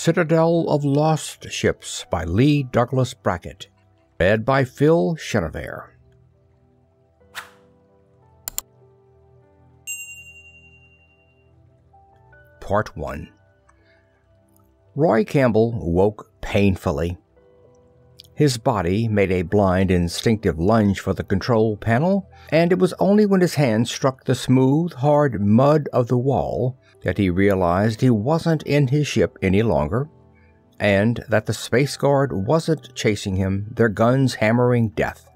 Citadel of Lost Ships by Leigh Douglas Brackett. Read by Phil Chenevert. Part 1. Roy Campbell woke painfully. His body made a blind, instinctive lunge for the control panel, and it was only when his hand struck the smooth, hard mud of the wall that he realized he wasn't in his ship any longer, and that the space guard wasn't chasing him, their guns hammering death.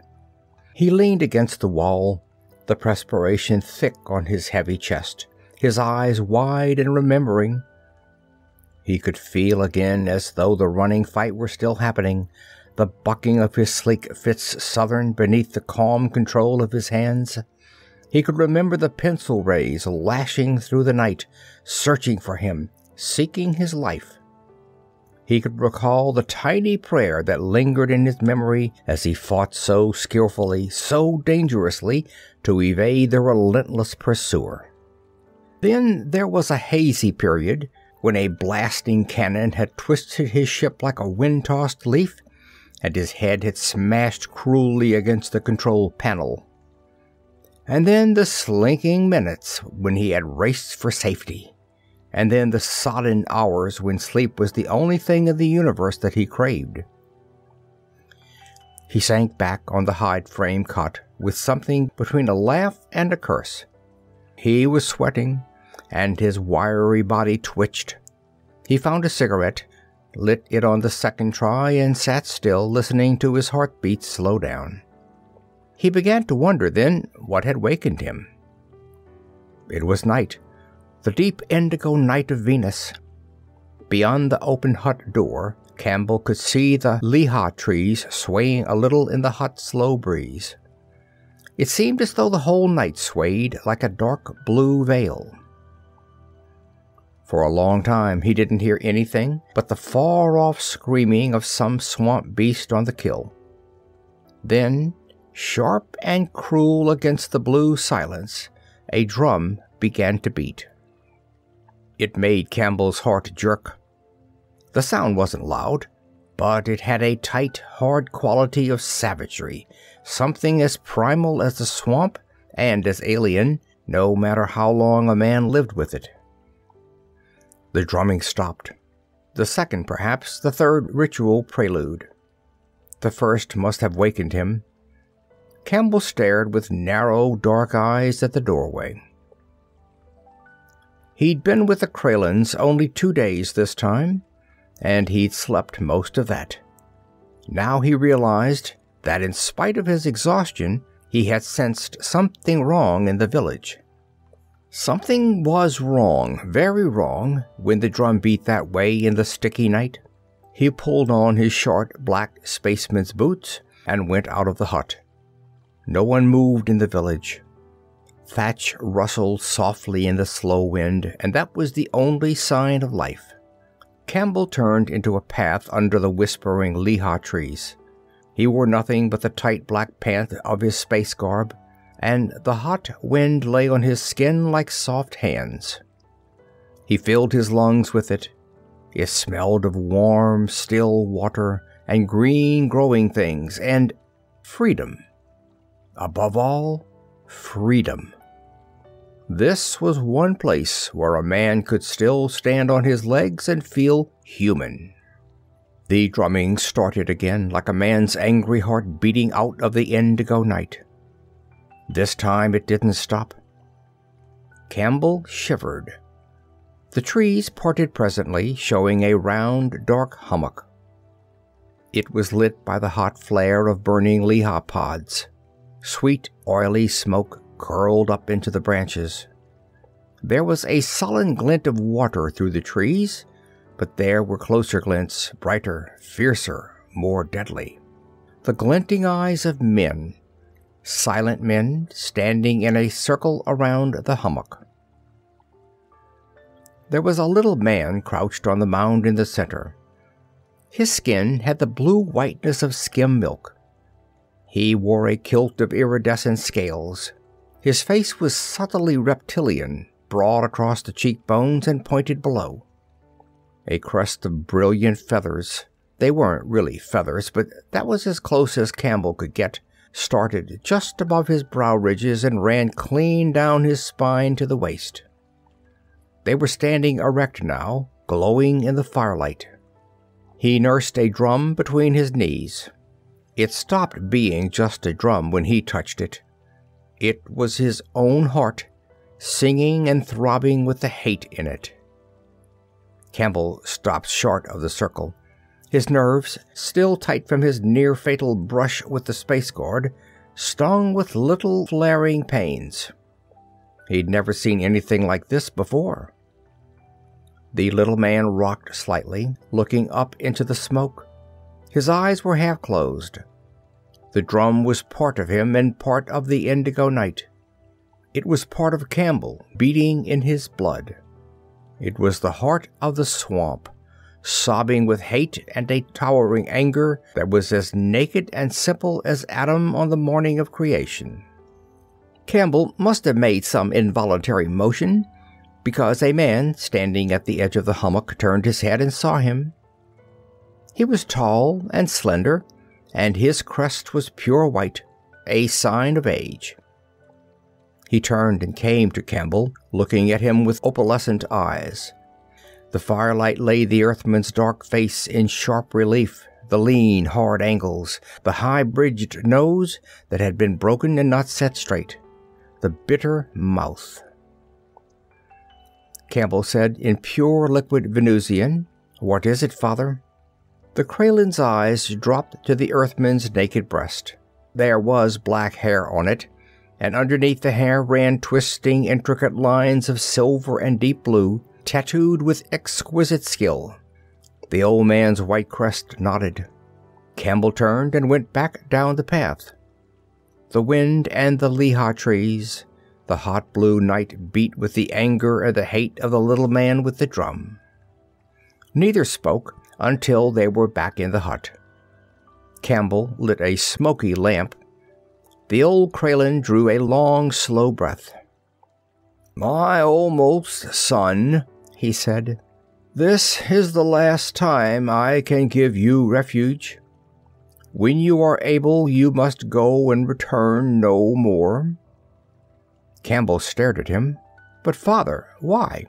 He leaned against the wall, the perspiration thick on his heavy chest, his eyes wide and remembering. He could feel again, as though the running fight were still happening, the bucking of his sleek Fitz Southern beneath the calm control of his hands. He could remember the pencil rays lashing through the night, searching for him, seeking his life. He could recall the tiny prayer that lingered in his memory as he fought so skillfully, so dangerously, to evade the relentless pursuer. Then there was a hazy period when a blasting cannon had twisted his ship like a wind-tossed leaf, and his head had smashed cruelly against the control panel. And then the slinking minutes when he had raced for safety, and then the sodden hours when sleep was the only thing in the universe that he craved. He sank back on the hide-frame cot with something between a laugh and a curse. He was sweating, and his wiry body twitched. He found a cigarette, lit it on the second try, and sat still, listening to his heartbeat slow down. He began to wonder then what had wakened him. It was night, the deep indigo night of Venus. Beyond the open hut door, Campbell could see the Leigh trees swaying a little in the hot, slow breeze. It seemed as though the whole night swayed like a dark blue veil. For a long time he didn't hear anything but the far-off screaming of some swamp beast on the kill. Then, sharp and cruel against the blue silence, a drum began to beat. It made Campbell's heart jerk. The sound wasn't loud, but it had a tight, hard quality of savagery, something as primal as the swamp and as alien, no matter how long a man lived with it. The drumming stopped. The second, perhaps, the third ritual prelude. The first must have wakened him. Campbell stared with narrow, dark eyes at the doorway. He'd been with the Kralins only 2 days this time, and he'd slept most of that. Now he realized that in spite of his exhaustion, he had sensed something wrong in the village. Something was wrong, very wrong, when the drum beat that way in the sticky night. He pulled on his short black spaceman's boots and went out of the hut. No one moved in the village. Thatch rustled softly in the slow wind, and that was the only sign of life. Campbell turned into a path under the whispering Leigh trees. He wore nothing but the tight black pant of his space garb, and the hot wind lay on his skin like soft hands. He filled his lungs with it. It smelled of warm, still water and green growing things and freedom. Above all, freedom. This was one place where a man could still stand on his legs and feel human. The drumming started again, like a man's angry heart beating out of the indigo night. This time it didn't stop. Campbell shivered. The trees parted presently, showing a round, dark hummock. It was lit by the hot flare of burning Leigh pods. Sweet, oily smoke curled up into the branches. There was a sullen glint of water through the trees, but there were closer glints, brighter, fiercer, more deadly. The glinting eyes of men. Silent men standing in a circle around the hummock. There was a little man crouched on the mound in the center. His skin had the blue whiteness of skim milk. He wore a kilt of iridescent scales. His face was subtly reptilian, broad across the cheekbones and pointed below. a crest of brilliant feathers. They weren't really feathers, but that was as close as Campbell could get, started just above his brow ridges and ran clean down his spine to the waist. They were standing erect now, glowing in the firelight. He nursed a drum between his knees. It stopped being just a drum when he touched it. It was his own heart, singing and throbbing with the hate in it. Campbell stopped short of the circle. His nerves, still tight from his near-fatal brush with the space guard, stung with little flaring pains. He'd never seen anything like this before. The little man rocked slightly, looking up into the smoke. His eyes were half closed. The drum was part of him and part of the indigo night. It was part of Campbell, beating in his blood. It was the heart of the swamp, sobbing with hate and a towering anger that was as naked and simple as Adam on the morning of creation. Campbell must have made some involuntary motion, because a man standing at the edge of the hummock turned his head and saw him. He was tall and slender, and his crest was pure white, a sign of age. He turned and came to Campbell, looking at him with opalescent eyes. The firelight laid the Earthman's dark face in sharp relief, the lean, hard angles, the high-bridged nose that had been broken and not set straight, the bitter mouth. Campbell said in pure liquid Venusian, "What is it, Father?" The Kralen's eyes dropped to the Earthman's naked breast. There was black hair on it, and underneath the hair ran twisting, intricate lines of silver and deep blue, tattooed with exquisite skill. The old man's white crest nodded. Campbell turned and went back down the path. The wind and the Leigh trees, the hot blue night beat with the anger and the hate of the little man with the drum. Neither spoke until they were back in the hut. Campbell lit a smoky lamp. The old Kralen drew a long, slow breath. "My almost son," he said, "this is the last time I can give you refuge. When you are able, you must go and return no more." Campbell stared at him. "But, Father, why?"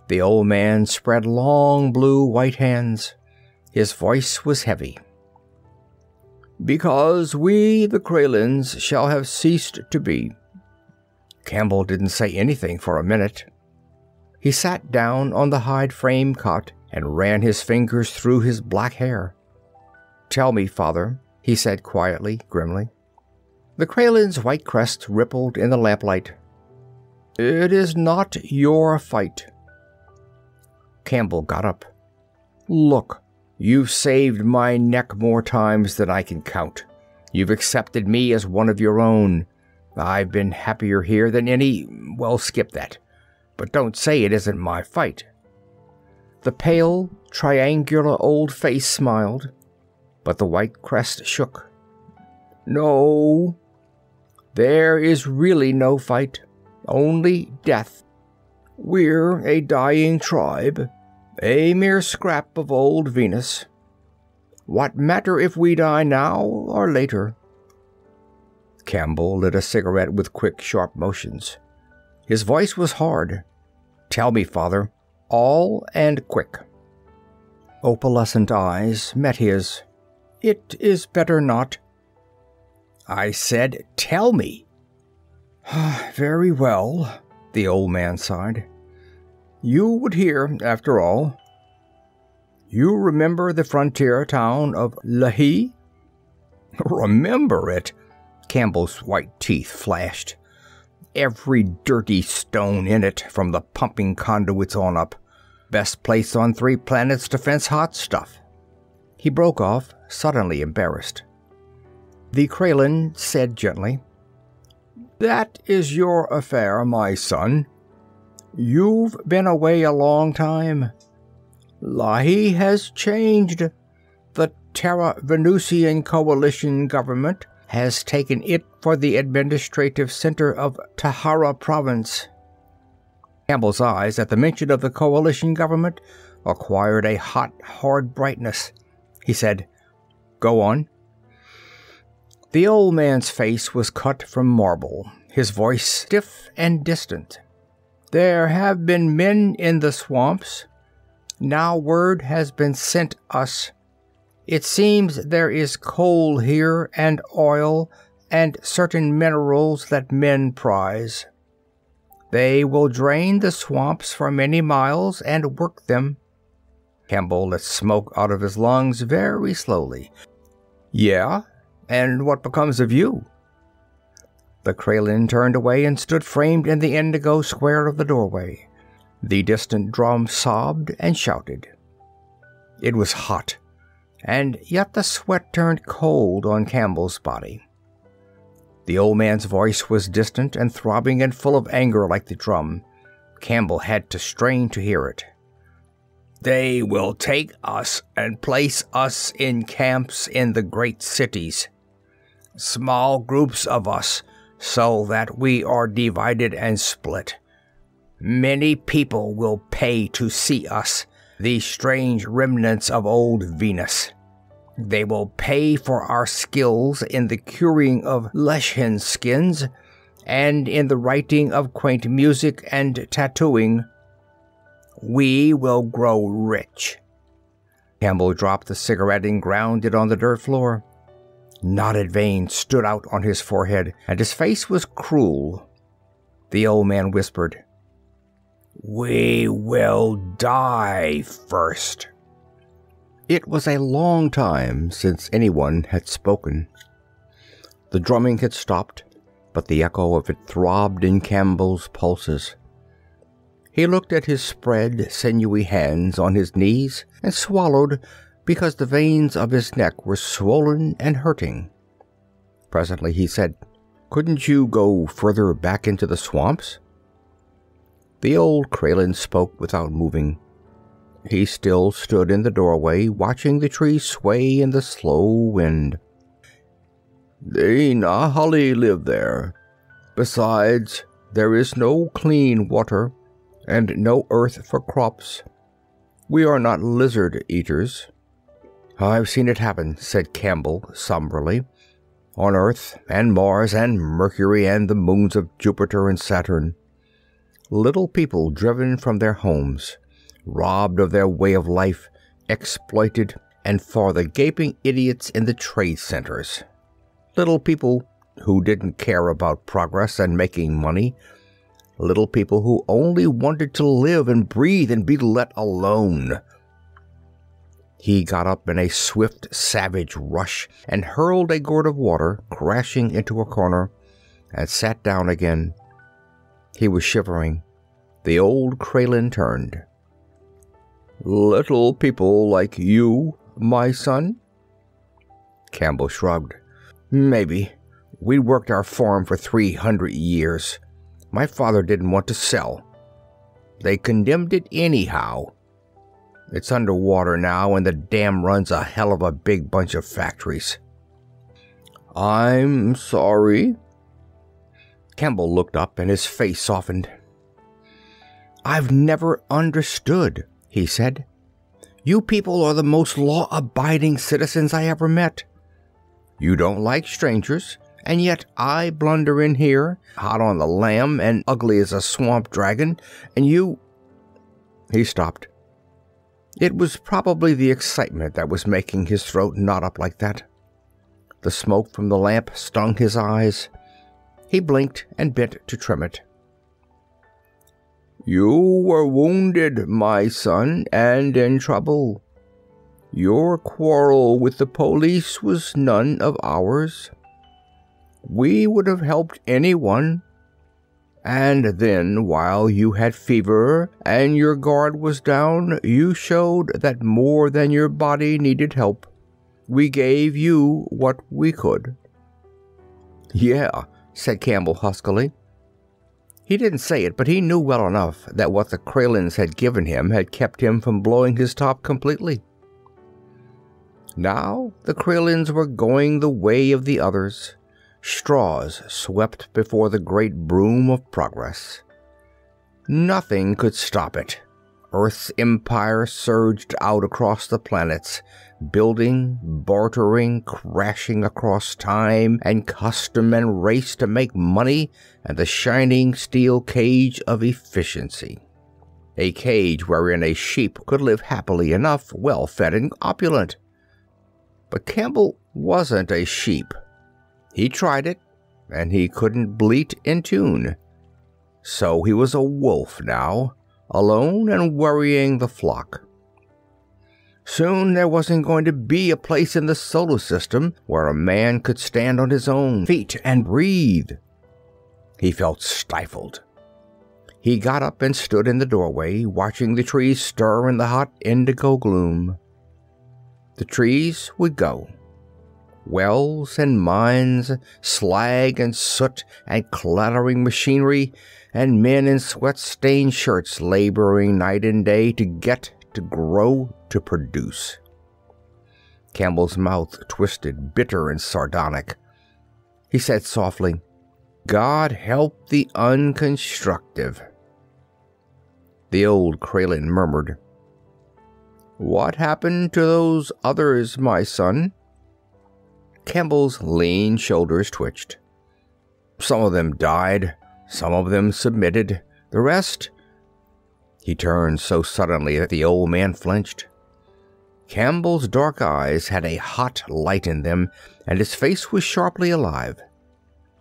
The old man spread long blue-white hands. His voice was heavy. "Because we, the Kralens, shall have ceased to be." Campbell didn't say anything for a minute. He sat down on the hide-frame cot and ran his fingers through his black hair. "Tell me, Father," he said quietly, grimly. The Kralen's white crest rippled in the lamplight. "It is not your fight." Campbell got up. "Look, you've saved my neck more times than I can count. You've accepted me as one of your own. I've been happier here than any— well, skip that. But don't say it isn't my fight." The pale, triangular old face smiled, but the white crest shook. "No, there is really no fight, only death. We're a dying tribe, a mere scrap of old Venus. What matter if we die now or later?" Campbell lit a cigarette with quick, sharp motions. His voice was hard. "Tell me, Father, all and quick." Opalescent eyes met his. "It is better not." "I said, tell me." "Very well," the old man sighed. "You would hear, after all. You remember the frontier town of Leigh?" "Remember it?" Campbell's white teeth flashed. "Every dirty stone in it, from the pumping conduits on up. Best place on 3 planets to fence hot stuff." He broke off, suddenly embarrassed. The Kralen said gently, "That is your affair, my son. You've been away a long time. Leigh has changed. The Terra-Venusian coalition government has taken it for the administrative center of Tahara province." Campbell's eyes, at the mention of the coalition government, acquired a hot, hard brightness. He said, "Go on." The old man's face was cut from marble, his voice stiff and distant. "There have been men in the swamps. Now word has been sent us. It seems there is coal here, and oil, and certain minerals that men prize. They will drain the swamps for many miles and work them." Campbell let smoke out of his lungs very slowly. "Yeah? And what becomes of you?" The Kralin turned away and stood framed in the indigo square of the doorway. The distant drum sobbed and shouted. It was hot, and yet the sweat turned cold on Campbell's body. The old man's voice was distant and throbbing and full of anger like the drum. Campbell had to strain to hear it. "They will take us and place us in camps in the great cities. Small groups of us, so that we are divided and split. Many people will pay to see us, these strange remnants of old Venus. They will pay for our skills in the curing of leshen skins, and in the writing of quaint music and tattooing. We will grow rich." Campbell dropped the cigarette and ground it on the dirt floor. Knotted veins stood out on his forehead, and his face was cruel. The old man whispered, "We will die first." It was a long time since anyone had spoken. The drumming had stopped, but the echo of it throbbed in Campbell's pulses. He looked at his spread, sinewy hands on his knees and swallowed because the veins of his neck were swollen and hurting. Presently he said, "Couldn't you go further back into the swamps?" The old Kralin spoke without moving. He still stood in the doorway, watching the trees sway in the slow wind. "The Nahali live there. Besides, there is no clean water, and no earth for crops. We are not lizard eaters." "I've seen it happen," said Campbell somberly, "on Earth and Mars and Mercury and the moons of Jupiter and Saturn. Little people driven from their homes, robbed of their way of life, exploited, and for the gaping idiots in the trade centers. Little people who didn't care about progress and making money. Little people who only wanted to live and breathe and be let alone." He got up in a swift, savage rush and hurled a gourd of water crashing into a corner and sat down again. He was shivering. The old Kralin turned. "Little people like you, my son?" Campbell shrugged. "Maybe. We worked our farm for 300 years. My father didn't want to sell. They condemned it anyhow. It's underwater now, and the dam runs a hell of a big bunch of factories." "I'm sorry." Campbell looked up, and his face softened. "I've never understood," he said. "You people are the most law-abiding citizens I ever met. You don't like strangers, and yet I blunder in here, hot on the lamb and ugly as a swamp dragon, and you—" He stopped. It was probably the excitement that was making his throat knot up like that. The smoke from the lamp stung his eyes. He blinked and bent to trim it. "You were wounded, my son, and in trouble. Your quarrel with the police was none of ours. We would have helped anyone. And then, while you had fever and your guard was down, you showed that more than your body needed help. We gave you what we could." "Yeah," said Campbell huskily. He didn't say it, but he knew well enough that what the Kralins had given him had kept him from blowing his top completely. Now the Kralins were going the way of the others, straws swept before the great broom of progress. Nothing could stop it. Earth's empire surged out across the planets, building, bartering, crashing across time and custom and race to make money and the shining steel cage of efficiency. A cage wherein a sheep could live happily enough, well-fed and opulent. But Campbell wasn't a sheep. He tried it, and he couldn't bleat in tune. So he was a wolf now, alone and worrying the flock. Soon there wasn't going to be a place in the solar system where a man could stand on his own feet and breathe. He felt stifled. He got up and stood in the doorway, watching the trees stir in the hot indigo gloom. The trees would go. Wells and mines, slag and soot and clattering machinery, and men in sweat-stained shirts laboring night and day to get, to grow, to produce. Campbell's mouth twisted, bitter and sardonic. He said softly, "God help the unconstructive." The old Kralin murmured, "What happened to those others, my son?" Campbell's lean shoulders twitched. "Some of them died. Some of them submitted. The rest—" He turned so suddenly that the old man flinched. Campbell's dark eyes had a hot light in them, and his face was sharply alive.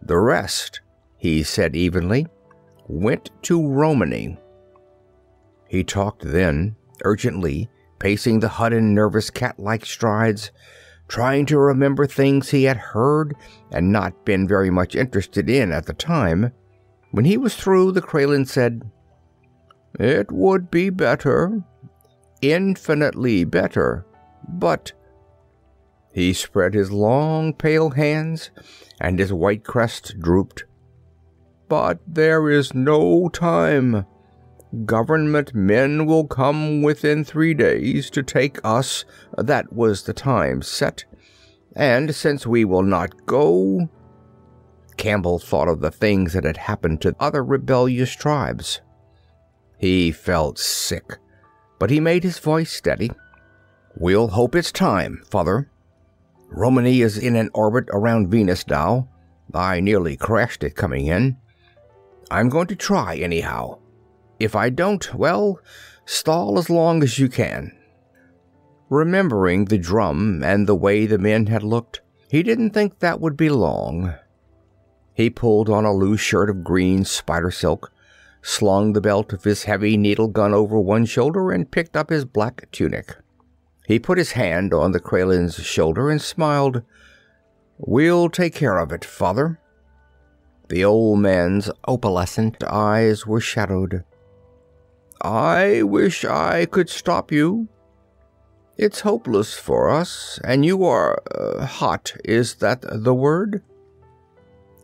"The rest," he said evenly, "went to Romany." He talked then, urgently, pacing the hut in nervous cat-like strides, trying to remember things he had heard and not been very much interested in at the time. When he was through, the Kralin said, "It would be better, infinitely better, but—" He spread his long, pale hands, and his white crest drooped. "But there is no time. Government men will come within 3 days to take us. That was the time set. And since we will not go—" Campbell thought of the things that had happened to other rebellious tribes. He felt sick, but he made his voice steady. "We'll hope it's time, Father. Romany is in an orbit around Venus now. I nearly crashed it coming in. I'm going to try anyhow. If I don't, well, stall as long as you can." Remembering the drum and the way the men had looked, he didn't think that would be long. He pulled on a loose shirt of green spider silk, slung the belt of his heavy needle gun over one shoulder, and picked up his black tunic. He put his hand on the Kralin's shoulder and smiled. "We'll take care of it, Father." The old man's opalescent eyes were shadowed. "I wish I could stop you. It's hopeless for us, and you are hot, is that the word?"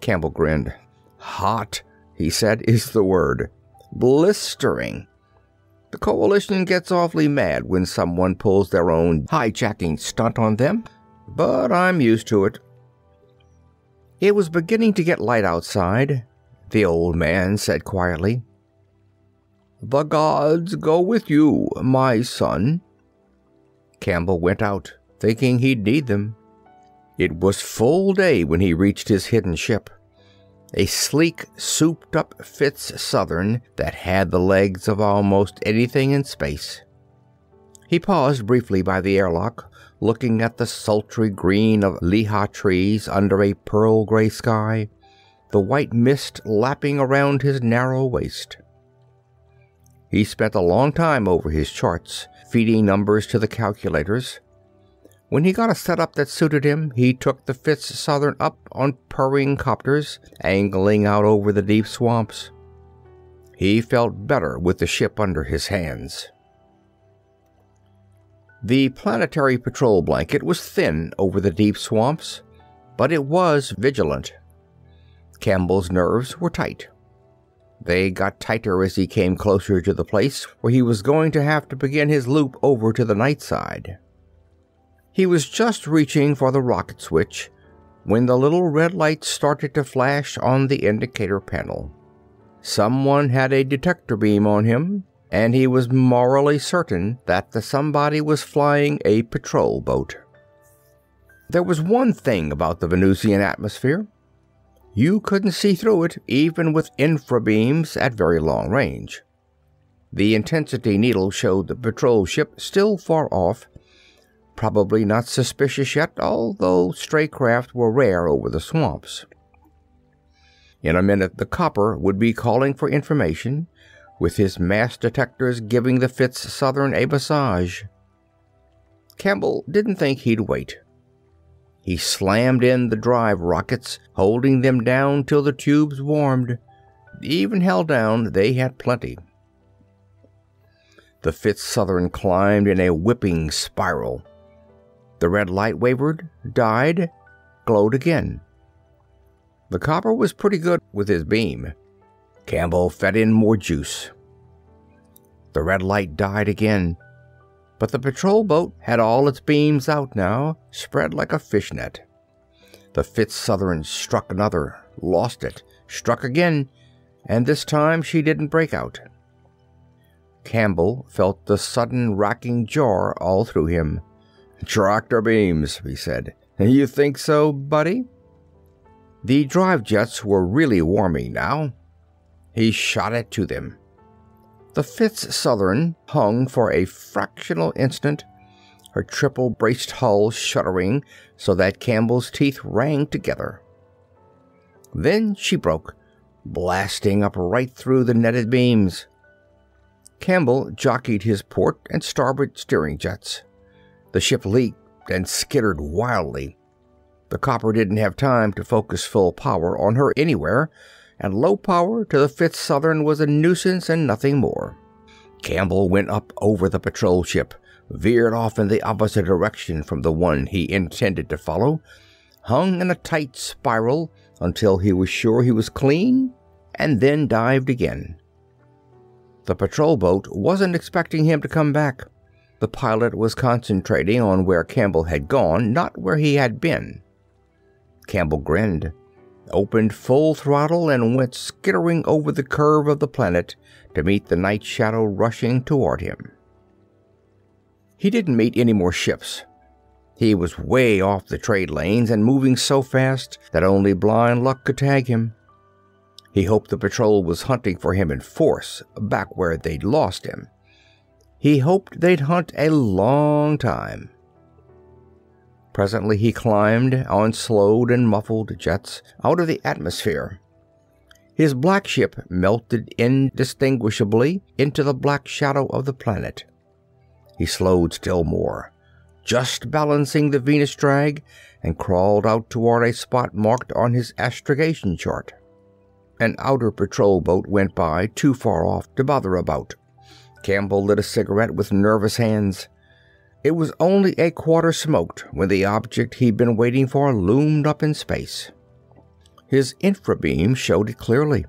Campbell grinned. "Hot," he said, "is the word. Blistering. The Coalition gets awfully mad when someone pulls their own hijacking stunt on them, but I'm used to it." It was beginning to get light outside. The old man said quietly, "The gods go with you, my son." Campbell went out, thinking he'd need them. It was full day when he reached his hidden ship, a sleek, souped-up Fitz Southern that had the legs of almost anything in space. He paused briefly by the airlock, looking at the sultry green of Leigh trees under a pearl-gray sky, the white mist lapping around his narrow waist. He spent a long time over his charts, feeding numbers to the calculators. When he got a setup that suited him, he took the Fitz Southern up on purring copters, angling out over the deep swamps. He felt better with the ship under his hands. The planetary patrol blanket was thin over the deep swamps, but it was vigilant. Campbell's nerves were tight. They got tighter as he came closer to the place where he was going to have to begin his loop over to the night side. He was just reaching for the rocket switch when the little red light started to flash on the indicator panel. Someone had a detector beam on him, and he was morally certain that the somebody was flying a patrol boat. There was one thing about the Venusian atmosphere. You couldn't see through it even with infrabeams at very long range. The intensity needle showed the patrol ship still far off, probably not suspicious yet, although stray craft were rare over the swamps. In a minute, the copper would be calling for information, with his mass detectors giving the Fitz Southern a massage. Campbell didn't think he'd wait. He slammed in the drive rockets, holding them down till the tubes warmed. Even held down, they had plenty. The Fitz Southern climbed in a whipping spiral. The red light wavered, died, glowed again. The copper was pretty good with his beam. Campbell fed in more juice. The red light died again, but the patrol boat had all its beams out now, spread like a fishnet. The Fitz Southern struck another, lost it, struck again, and this time she didn't break out. Campbell felt the sudden racking jar all through him. "Tractor beams," he said. "You think so, buddy?" The drive jets were really warming now. He shot it to them. The Fitz Southern hung for a fractional instant, her triple-braced hull shuddering so that Campbell's teeth rang together. Then she broke, blasting up right through the netted beams. Campbell jockeyed his port and starboard steering jets. The ship leaked and skittered wildly. The copper didn't have time to focus full power on her anywhere, and low power to the Fitz Southern was a nuisance and nothing more. Campbell went up over the patrol ship, veered off in the opposite direction from the one he intended to follow, hung in a tight spiral until he was sure he was clean, and then dived again. The patrol boat wasn't expecting him to come back. The pilot was concentrating on where Campbell had gone, not where he had been. Campbell grinned, opened full throttle, and went skittering over the curve of the planet to meet the night shadow rushing toward him. He didn't meet any more ships. He was way off the trade lanes and moving so fast that only blind luck could tag him. He hoped the patrol was hunting for him in force, back where they'd lost him. He hoped they'd hunt a long time. Presently he climbed on slowed and muffled jets out of the atmosphere. His black ship melted indistinguishably into the black shadow of the planet. He slowed still more, just balancing the Venus drag, and crawled out toward a spot marked on his astrogation chart. An outer patrol boat went by too far off to bother about. Campbell lit a cigarette with nervous hands. It was only a quarter smoked when the object he'd been waiting for loomed up in space. His infrabeam showed it clearly.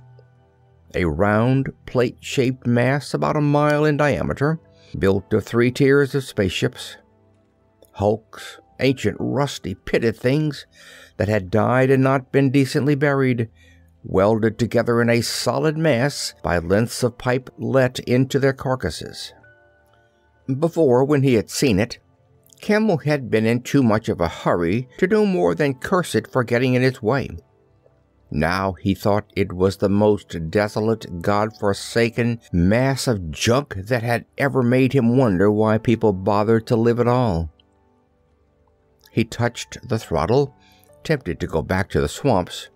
A round, plate-shaped mass about a mile in diameter, built of 3 tiers of spaceships. Hulks, ancient, rusty, pitted things that had died and not been decently buried, welded together in a solid mass by lengths of pipe let into their carcasses. Before, when he had seen it, Campbell had been in too much of a hurry to do more than curse it for getting in its way. Now he thought it was the most desolate, God-forsaken mass of junk that had ever made him wonder why people bothered to live at all. He touched the throttle, tempted to go back to the swamps.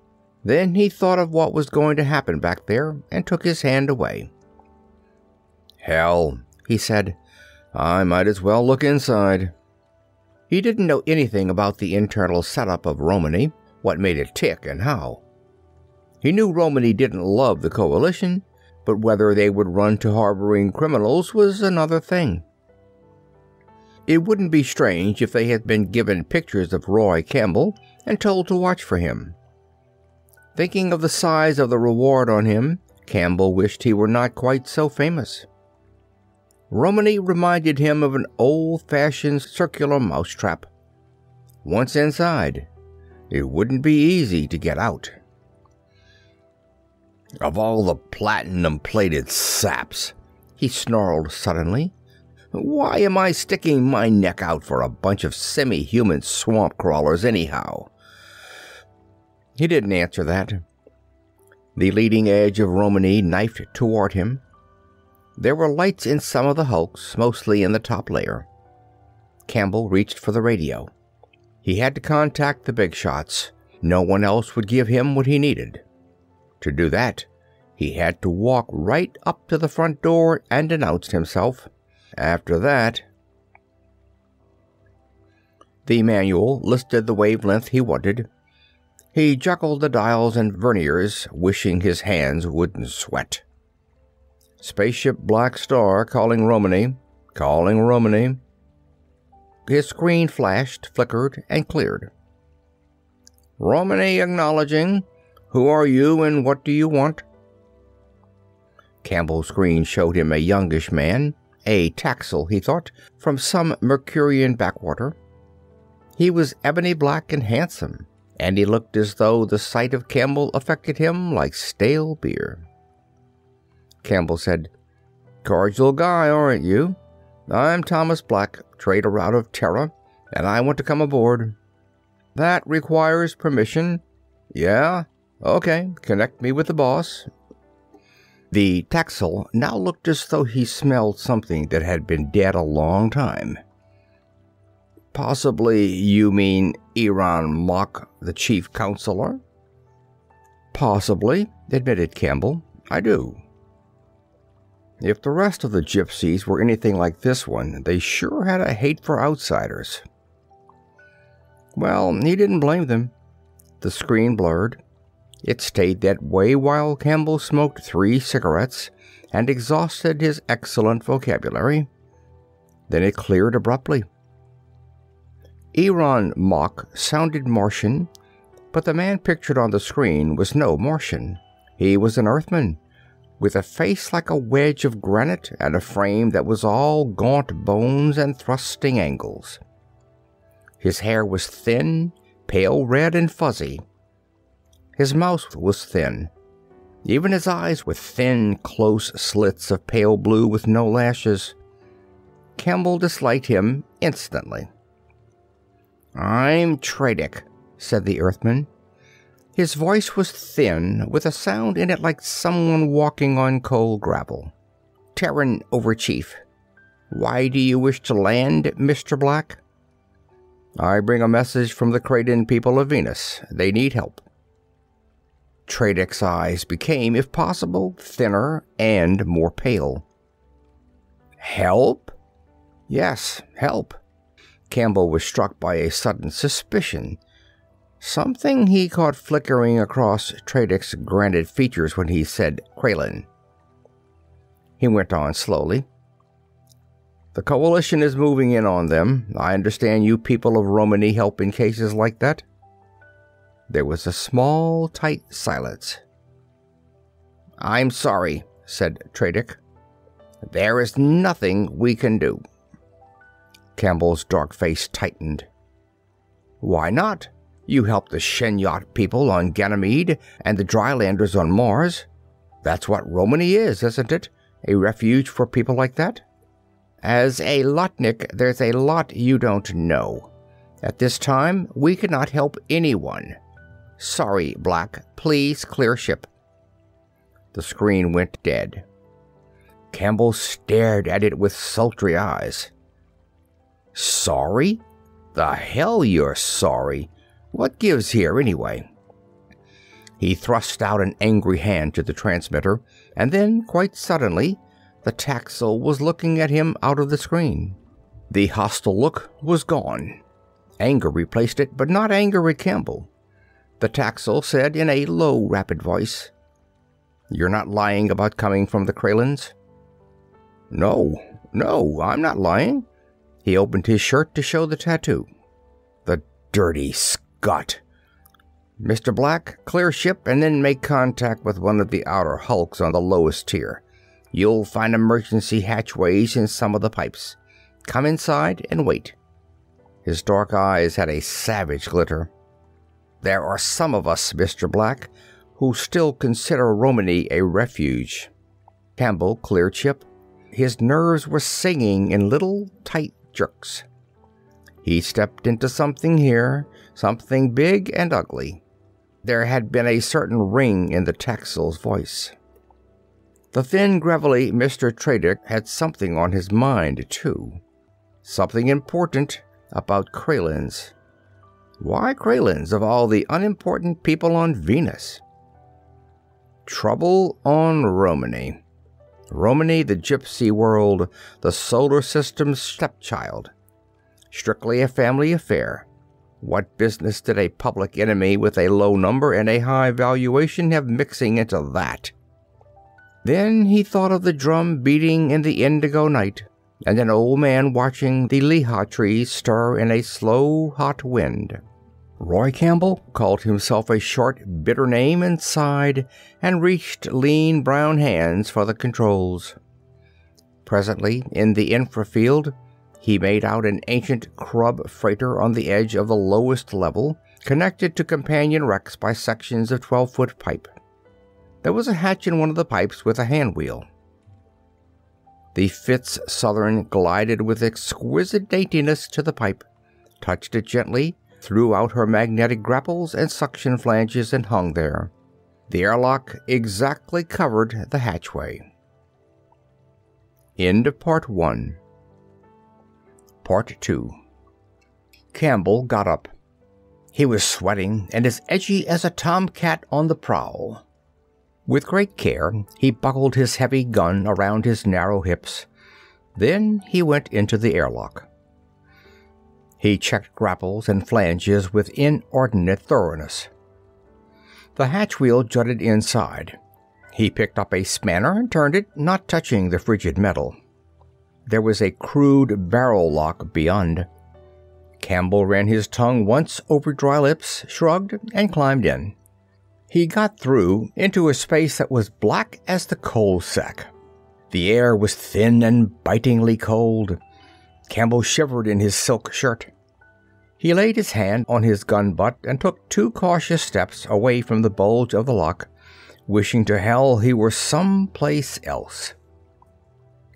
Then he thought of what was going to happen back there and took his hand away. "Hell," he said, "I might as well look inside." He didn't know anything about the internal setup of Romany, what made it tick and how. He knew Romany didn't love the Coalition, but whether they would run to harboring criminals was another thing. It wouldn't be strange if they had been given pictures of Roy Campbell and told to watch for him. Thinking of the size of the reward on him, Campbell wished he were not quite so famous. Romany reminded him of an old-fashioned circular mousetrap. Once inside, it wouldn't be easy to get out. Of all the platinum-plated saps, he snarled suddenly, why am I sticking my neck out for a bunch of semi-human swamp crawlers anyhow? He didn't answer that. The leading edge of Romany knifed toward him. There were lights in some of the hulks, mostly in the top layer. Campbell reached for the radio. He had to contact the big shots. No one else would give him what he needed. To do that, he had to walk right up to the front door and announce himself. After that, the manual listed the wavelength he wanted. He juggled the dials and verniers, wishing his hands wouldn't sweat. Spaceship Black Star calling Romany. Calling Romany. His screen flashed, flickered, and cleared. Romany acknowledging. Who are you and what do you want? Campbell's screen showed him a youngish man, a Taxel, he thought, from some Mercurian backwater. He was ebony black and handsome, and he looked as though the sight of Campbell affected him like stale beer. Campbell said, Cordial guy, aren't you? I'm Thomas Black, trader out of Terra, and I want to come aboard. That requires permission. Yeah? Okay, connect me with the boss. The Taxel now looked as though he smelled something that had been dead a long time. Possibly you mean Iran Mok, the chief counselor? Possibly, admitted Campbell. I do. If the rest of the gypsies were anything like this one, they sure had a hate for outsiders. Well, he didn't blame them. The screen blurred. It stayed that way while Campbell smoked 3 cigarettes and exhausted his excellent vocabulary. Then it cleared abruptly. Iran Mok sounded Martian, but the man pictured on the screen was no Martian. He was an Earthman, with a face like a wedge of granite and a frame that was all gaunt bones and thrusting angles. His hair was thin, pale red and fuzzy. His mouth was thin. Even his eyes were thin, close slits of pale blue with no lashes. Campbell disliked him instantly. I'm Tradick, said the Earthman. His voice was thin, with a sound in it like someone walking on cold gravel. Terran Overchief. Why do you wish to land, Mr. Black? I bring a message from the Kraden people of Venus. They need help. Tradick's eyes became, if possible, thinner and more pale. Help? Yes, help. Campbell was struck by a sudden suspicion. Something he caught flickering across Tradick's granite features when he said Kralin. He went on slowly. The Coalition is moving in on them. I understand you people of Romany help in cases like that? There was a small, tight silence. I'm sorry, said Tradick. There is nothing we can do. Campbell's dark face tightened. Why not? You helped the Shenyot people on Ganymede and the Drylanders on Mars. That's what Romany is, isn't it? A refuge for people like that? As a Lotnik, there's a lot you don't know. At this time, we cannot help anyone. Sorry, Black. Please clear ship. The screen went dead. Campbell stared at it with sultry eyes. Sorry? The hell you're sorry. What gives here, anyway? He thrust out an angry hand to the transmitter, and then, quite suddenly, the Taxel was looking at him out of the screen. The hostile look was gone. Anger replaced it, but not anger at Campbell. The Taxel said in a low, rapid voice, You're not lying about coming from the Kralins? No, I'm not lying. He opened his shirt to show the tattoo. The dirty scut. Mr. Black, clear ship and then make contact with one of the outer hulks on the lowest tier. You'll find emergency hatchways in some of the pipes. Come inside and wait. His dark eyes had a savage glitter. There are some of us, Mr. Black, who still consider Romany a refuge. Campbell cleared ship. His nerves were singing in little, tight jerks. He stepped into something here, something big and ugly. There had been a certain ring in the Taxil's voice. The thin, gravelly Mr. Tradick had something on his mind, too. Something important about Kraylins. Why Kraylins, of all the unimportant people on Venus? Trouble on Romany. Romany, the gypsy world, the solar system's stepchild. Strictly a family affair. What business did a public enemy with a low number and a high valuation have mixing into that? Then he thought of the drum beating in the indigo night, and an old man watching the Leigh trees stir in a slow, hot wind. Roy Campbell called himself a short, bitter name and sighed, and reached lean brown hands for the controls. Presently, in the infrafield, he made out an ancient Crub freighter on the edge of the lowest level, connected to companion wrecks by sections of 12-foot pipe. There was a hatch in one of the pipes with a handwheel. The Fitz Southern glided with exquisite daintiness to the pipe, touched it gently, threw out her magnetic grapples and suction flanges, and hung there. The airlock exactly covered the hatchway. End of Part 1. Part 2. Campbell got up. He was sweating and as edgy as a tomcat on the prowl. With great care, he buckled his heavy gun around his narrow hips. Then he went into the airlock. He checked grapples and flanges with inordinate thoroughness. The hatch wheel jutted inside. He picked up a spanner and turned it, not touching the frigid metal. There was a crude barrel lock beyond. Campbell ran his tongue once over dry lips, shrugged, and climbed in. He got through into a space that was black as the coal sack. The air was thin and bitingly cold. Campbell shivered in his silk shirt. He laid his hand on his gun butt and took 2 cautious steps away from the bulge of the lock, wishing to hell he were someplace else.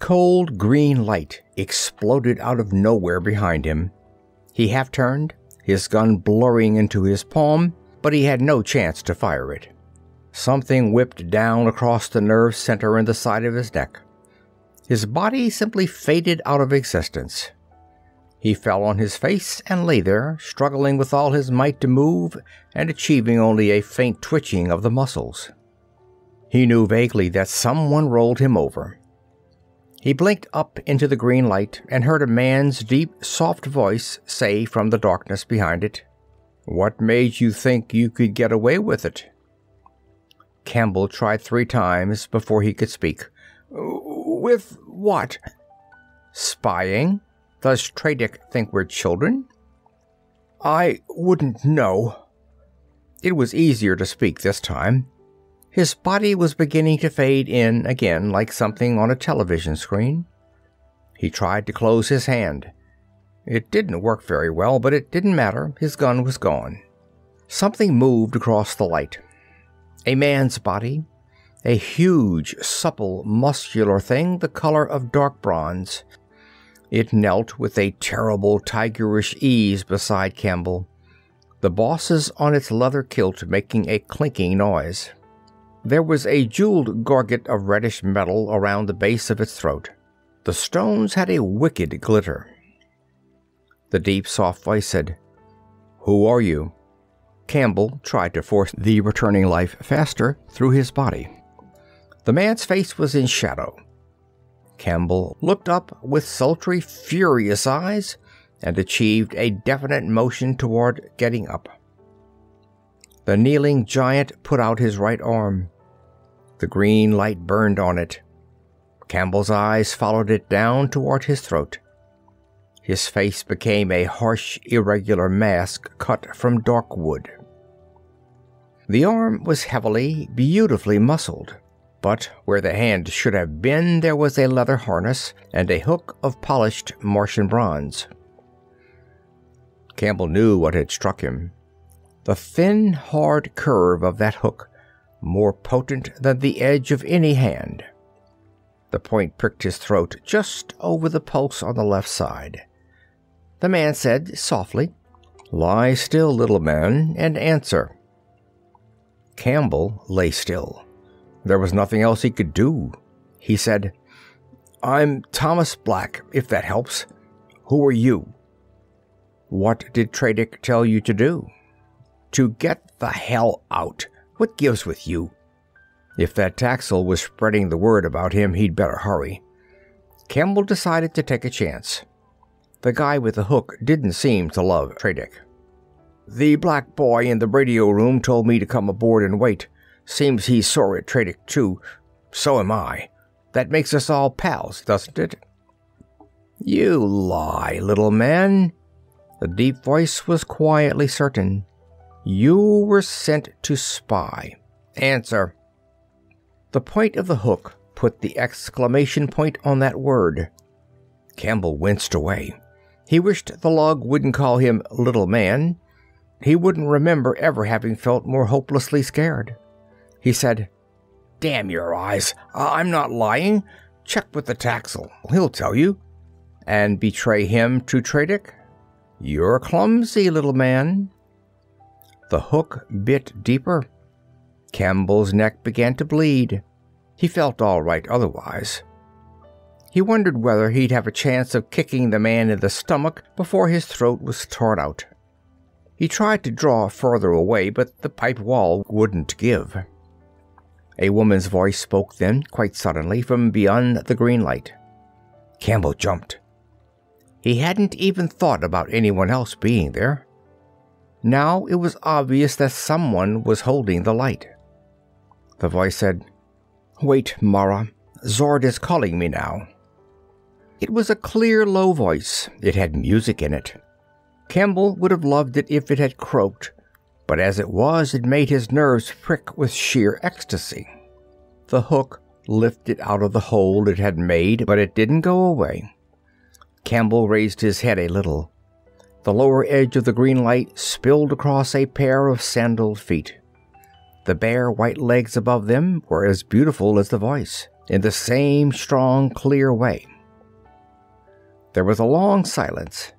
Cold green light exploded out of nowhere behind him. He half-turned, his gun blurring into his palm, but he had no chance to fire it. Something whipped down across the nerve center in the side of his neck. His body simply faded out of existence. He fell on his face and lay there, struggling with all his might to move and achieving only a faint twitching of the muscles. He knew vaguely that someone rolled him over. He blinked up into the green light and heard a man's deep, soft voice say from the darkness behind it, "What made you think you could get away with it?" Campbell tried 3 times before he could speak. "With what?" "Spying. Does Tradick think we're children?" "I wouldn't know." It was easier to speak this time. His body was beginning to fade in again like something on a television screen. He tried to close his hand. It didn't work very well, but it didn't matter. His gun was gone. Something moved across the light. A man's body. A huge, supple, muscular thing the color of dark bronze. It knelt with a terrible, tigerish ease beside Campbell, the bosses on its leather kilt making a clinking noise. There was a jeweled gorget of reddish metal around the base of its throat. The stones had a wicked glitter. The deep, soft voice said, "Who are you?" Campbell tried to force the returning life faster through his body. The man's face was in shadow. Campbell looked up with sultry, furious eyes and achieved a definite motion toward getting up. The kneeling giant put out his right arm. The green light burned on it. Campbell's eyes followed it down toward his throat. His face became a harsh, irregular mask cut from dark wood. The arm was heavily, beautifully muscled, but where the hand should have been there was a leather harness and a hook of polished Martian bronze. Campbell knew what had struck him. The thin, hard curve of that hook more potent than the edge of any hand. The point pricked his throat just over the pulse on the left side. The man said softly, "Lie still, little man, and answer." Campbell lay still. There was nothing else he could do. He said, "I'm Thomas Black, if that helps. Who are you?" "What did Tradick tell you to do?" "To get the hell out. What gives with you?" If that Taxel was spreading the word about him, he'd better hurry. Campbell decided to take a chance. The guy with the hook didn't seem to love Tradick. "The black boy in the radio room told me to come aboard and wait. Seems he's sore at Tradick, too. So am I. That makes us all pals, doesn't it?" "You lie, little man." The deep voice was quietly certain. "You were sent to spy. Answer." The point of the hook put the exclamation point on that word. Campbell winced away. He wished the log wouldn't call him little man. He wouldn't remember ever having felt more hopelessly scared. He said, "Damn your eyes, I'm not lying. Check with the Taxel. He'll tell you." "And betray him to Tradick? You're clumsy, little man." The hook bit deeper. Campbell's neck began to bleed. He felt all right otherwise. He wondered whether he'd have a chance of kicking the man in the stomach before his throat was torn out. He tried to draw further away, but the pipe wall wouldn't give. A woman's voice spoke then, quite suddenly, from beyond the green light. Campbell jumped. He hadn't even thought about anyone else being there. Now it was obvious that someone was holding the light. The voice said, "Wait, Mara. Zord is calling me now." It was a clear, low voice. It had music in it. Campbell would have loved it if it had croaked, but as it was, it made his nerves prick with sheer ecstasy. The hook lifted out of the hole it had made, but it didn't go away. Campbell raised his head a little. The lower edge of the green light spilled across a pair of sandaled feet. The bare white legs above them were as beautiful as the voice, in the same strong, clear way. There was a long silence.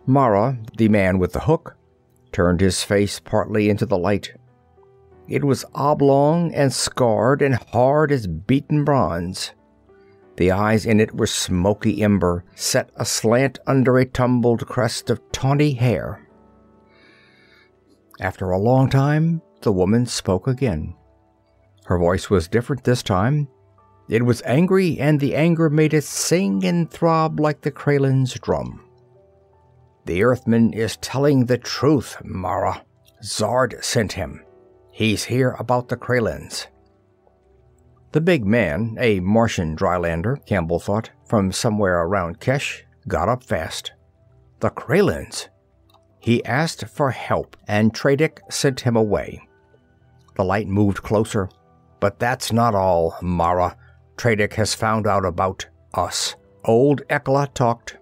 Mara, the man with the hook, turned his face partly into the light. It was oblong and scarred and hard as beaten bronze. The eyes in it were smoky ember, set aslant under a tumbled crest of tawny hair. After a long time, the woman spoke again. Her voice was different this time. It was angry, and the anger made it sing and throb like the Kralen's drum. "The Earthman is telling the truth, Mara. Zard sent him. He's here about the Kralens." The big man, a Martian drylander, Campbell thought, from somewhere around Kesh, got up fast. "The Kralens?" "He asked for help, and Tradick sent him away." The light moved closer. "But that's not all, Mara. Tradick has found out about us. Old Ekla talked.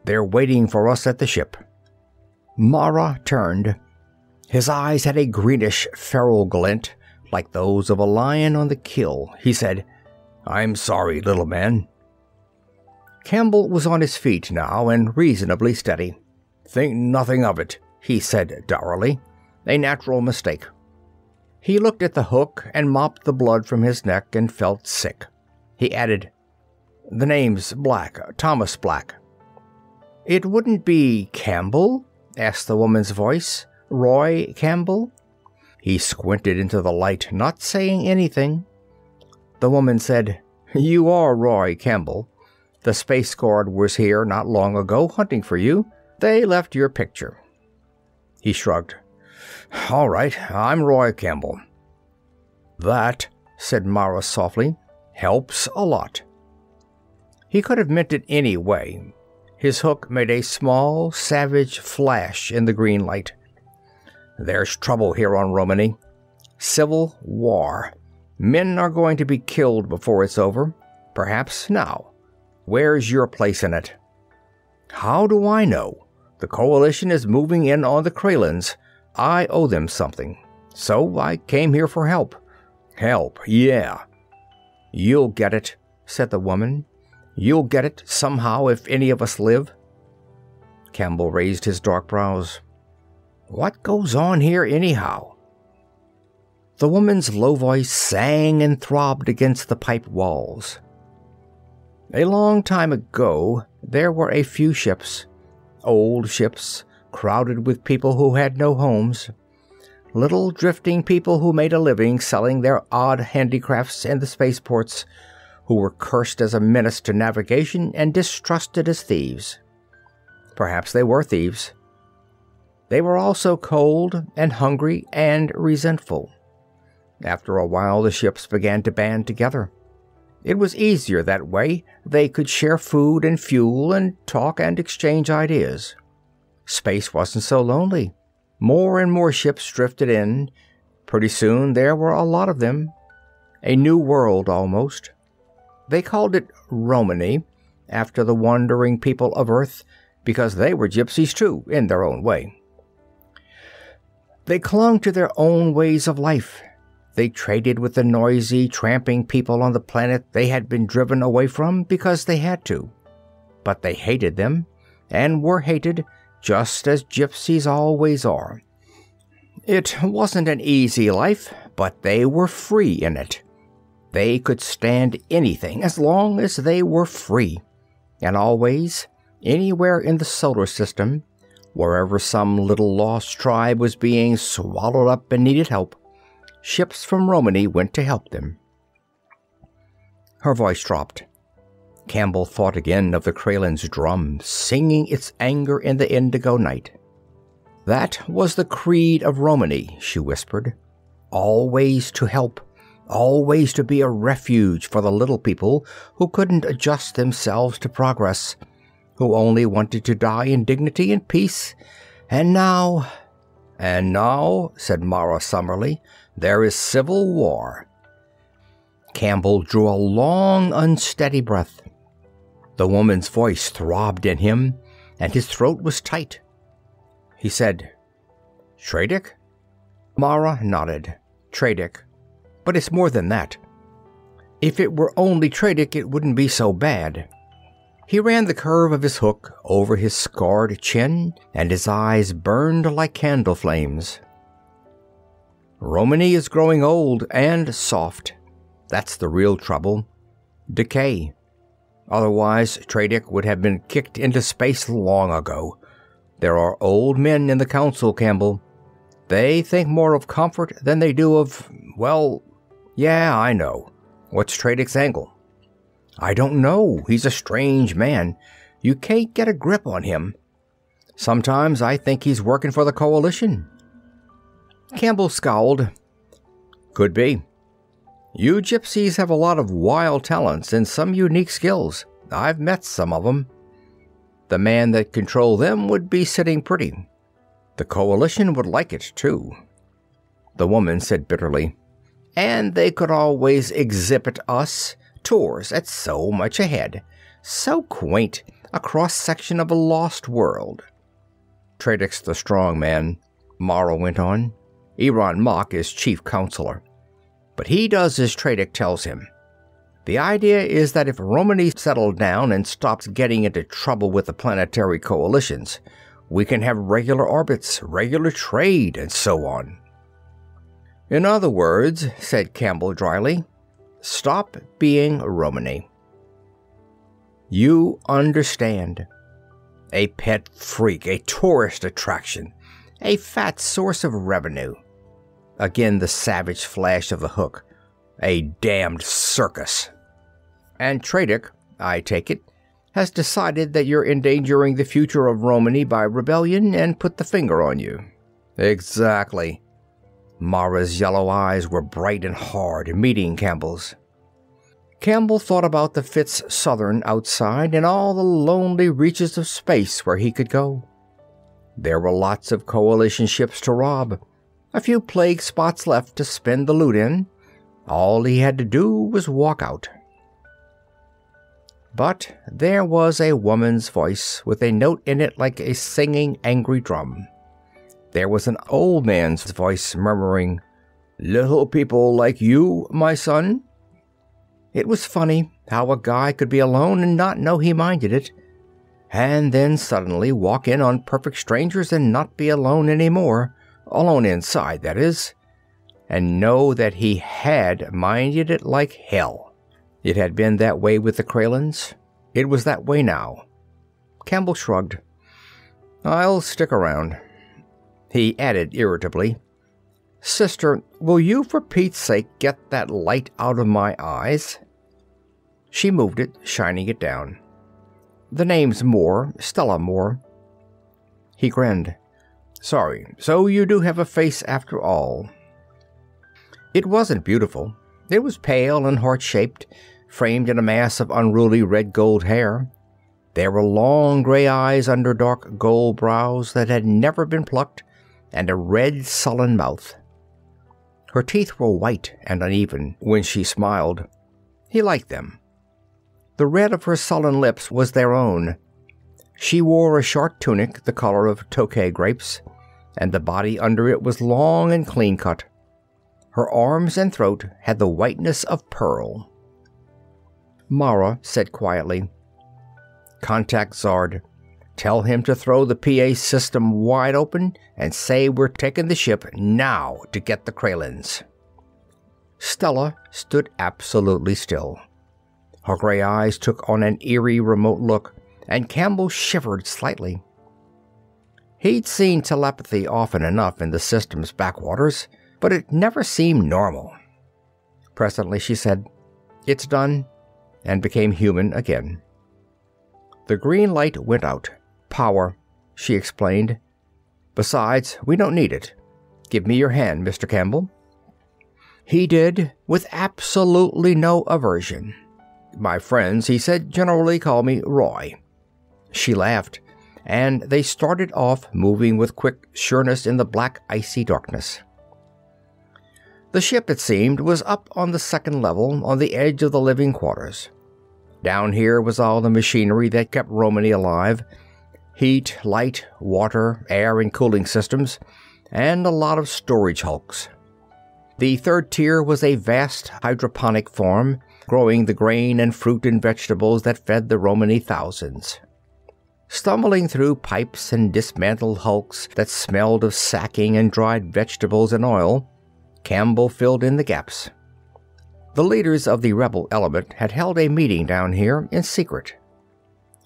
They're waiting for us at the ship." Mara turned. His eyes had a greenish, feral glint, like those of a lion on the kill. He said, "I'm sorry, little man." Campbell was on his feet now and reasonably steady. "Think nothing of it," he said dourly. "A natural mistake." He looked at the hook and mopped the blood from his neck and felt sick. He added, "The name's Black, Thomas Black." "It wouldn't be Campbell?" asked the woman's voice. "Roy Campbell?" He squinted into the light, not saying anything. The woman said, "You are Roy Campbell. The Space Guard was here not long ago hunting for you. They left your picture." He shrugged. "All right, I'm Roy Campbell." "That," said Mara softly, "helps a lot." He could have meant it any way. His hook made a small, savage flash in the green light. "There's trouble here on Romany. Civil war. Men are going to be killed before it's over. Perhaps now. Where's your place in it?" "How do I know? The Coalition is moving in on the Kralens. I owe them something. So I came here for help. Help, yeah. You'll get it, said the woman. You'll get it somehow if any of us live. Campbell raised his dark brows. What goes on here anyhow? The woman's low voice sang and throbbed against the pipe walls. A long time ago, there were a few ships, old ships, crowded with people who had no homes, little drifting people who made a living selling their odd handicrafts in the spaceports, who were cursed as a menace to navigation and distrusted as thieves. Perhaps they were thieves. They were also cold and hungry and resentful. After a while, the ships began to band together. It was easier that way. They could share food and fuel and talk and exchange ideas. Space wasn't so lonely. More and more ships drifted in. Pretty soon there were a lot of them. A new world, almost. They called it Romany, after the wandering people of Earth, because they were gypsies too, in their own way. They clung to their own ways of life. They traded with the noisy, tramping people on the planet they had been driven away from because they had to. But they hated them, and were hated, just as gypsies always are. It wasn't an easy life, but they were free in it. They could stand anything as long as they were free. And always, anywhere in the solar system, wherever some little lost tribe was being swallowed up and needed help, ships from Romany went to help them. Her voice dropped. Campbell thought again of the Kralen's drum singing its anger in the indigo night. That was the creed of Romany, she whispered. Always to help, always to be a refuge for the little people who couldn't adjust themselves to progress, who only wanted to die in dignity and peace. And now, said Mara summarily, there is civil war. Campbell drew a long, unsteady breath. The woman's voice throbbed in him, and his throat was tight. He said, Tradick? Mara nodded. Tradick. But it's more than that. If it were only Tradick, it wouldn't be so bad. He ran the curve of his hook over his scarred chin, and his eyes burned like candle flames. Romany is growing old and soft. That's the real trouble. Decay. Otherwise, Tradick would have been kicked into space long ago. There are old men in the council, Campbell. They think more of comfort than they do of, well, yeah, I know. What's Tradick's angle? I don't know. He's a strange man. You can't get a grip on him. Sometimes I think he's working for the Coalition. Campbell scowled. Could be. You gypsies have a lot of wild talents and some unique skills. I've met some of them. The man that controlled them would be sitting pretty. The Coalition would like it, too. The woman said bitterly, and they could always exhibit us, tours at so much a head. So quaint, a cross-section of a lost world. Tradick's the strong man, Mara went on. Eron Mok is chief counselor. But he does as Tradick tells him. The idea is that if Romany settled down and stopped getting into trouble with the planetary coalitions, we can have regular orbits, regular trade, and so on. In other words, said Campbell dryly, stop being Romany. You understand. A pet freak, a tourist attraction, a fat source of revenue. Again the savage flash of the hook. A damned circus. And Tradick, I take it, has decided that you're endangering the future of Romany by rebellion and put the finger on you. Exactly. Mara's yellow eyes were bright and hard, meeting Campbell's. Campbell thought about the Fitz Southern outside and all the lonely reaches of space where he could go. There were lots of Coalition ships to rob, a few plague spots left to spend the loot in. All he had to do was walk out. But there was a woman's voice with a note in it like a singing angry drum. There was an old man's voice murmuring, Little people like you, my son?" It was funny how a guy could be alone and not know he minded it, and then suddenly walk in on perfect strangers and not be alone anymore, alone inside, that is, and know that he had minded it like hell. It had been that way with the Kraylins. It was that way now. Campbell shrugged. "I'll stick around." He added irritably, "Sister, will you for Pete's sake get that light out of my eyes?" She moved it, shining it down. "The name's Moore, Stella Moore." He grinned. "Sorry, so you do have a face after all." It wasn't beautiful. It was pale and heart-shaped, framed in a mass of unruly red-gold hair. There were long gray eyes under dark gold brows that had never been plucked, and a red, sullen mouth. Her teeth were white and uneven when she smiled. He liked them. The red of her sullen lips was their own. She wore a short tunic the color of Tokay grapes, and the body under it was long and clean-cut. Her arms and throat had the whiteness of pearl. Mara said quietly, "Contact Zard. Tell him to throw the PA system wide open and say we're taking the ship now to get the Kraylins." Stella stood absolutely still. Her gray eyes took on an eerie, remote look, and Campbell shivered slightly. He'd seen telepathy often enough in the system's backwaters, but it never seemed normal. Presently she said, "It's done," and became human again. The green light went out. "Power," she explained. "Besides, we don't need it. Give me your hand, Mr. Campbell." He did, with absolutely no aversion. "My friends," he said, "generally call me Roy." She laughed, and they started off, moving with quick sureness in the black, icy darkness. The ship, it seemed, was up on the second level, on the edge of the living quarters. Down here was all the machinery that kept Romany alive: heat, light, water, air and cooling systems, and a lot of storage hulks. The third tier was a vast hydroponic farm, growing the grain and fruit and vegetables that fed the Romany thousands. Stumbling through pipes and dismantled hulks that smelled of sacking and dried vegetables and oil, Campbell filled in the gaps. The leaders of the rebel element had held a meeting down here in secret.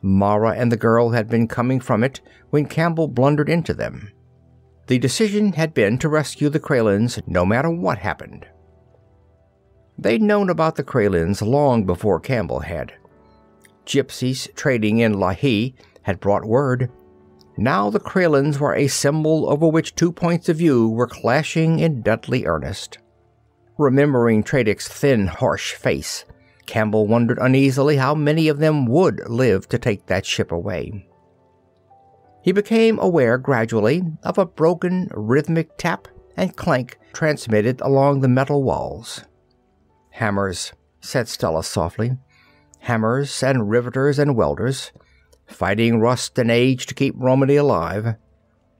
Mara and the girl had been coming from it when Campbell blundered into them. The decision had been to rescue the Kraylins no matter what happened. They'd known about the Kraylins long before Campbell had. Gypsies trading in Leigh had brought word. Now the Kraylins were a symbol over which two points of view were clashing in deadly earnest. Remembering Tradick's thin, harsh face, Campbell wondered uneasily how many of them would live to take that ship away. He became aware gradually of a broken, rhythmic tap and clank transmitted along the metal walls. "Hammers," said Stella softly. "Hammers and riveters and welders, fighting rust and age to keep Romany alive.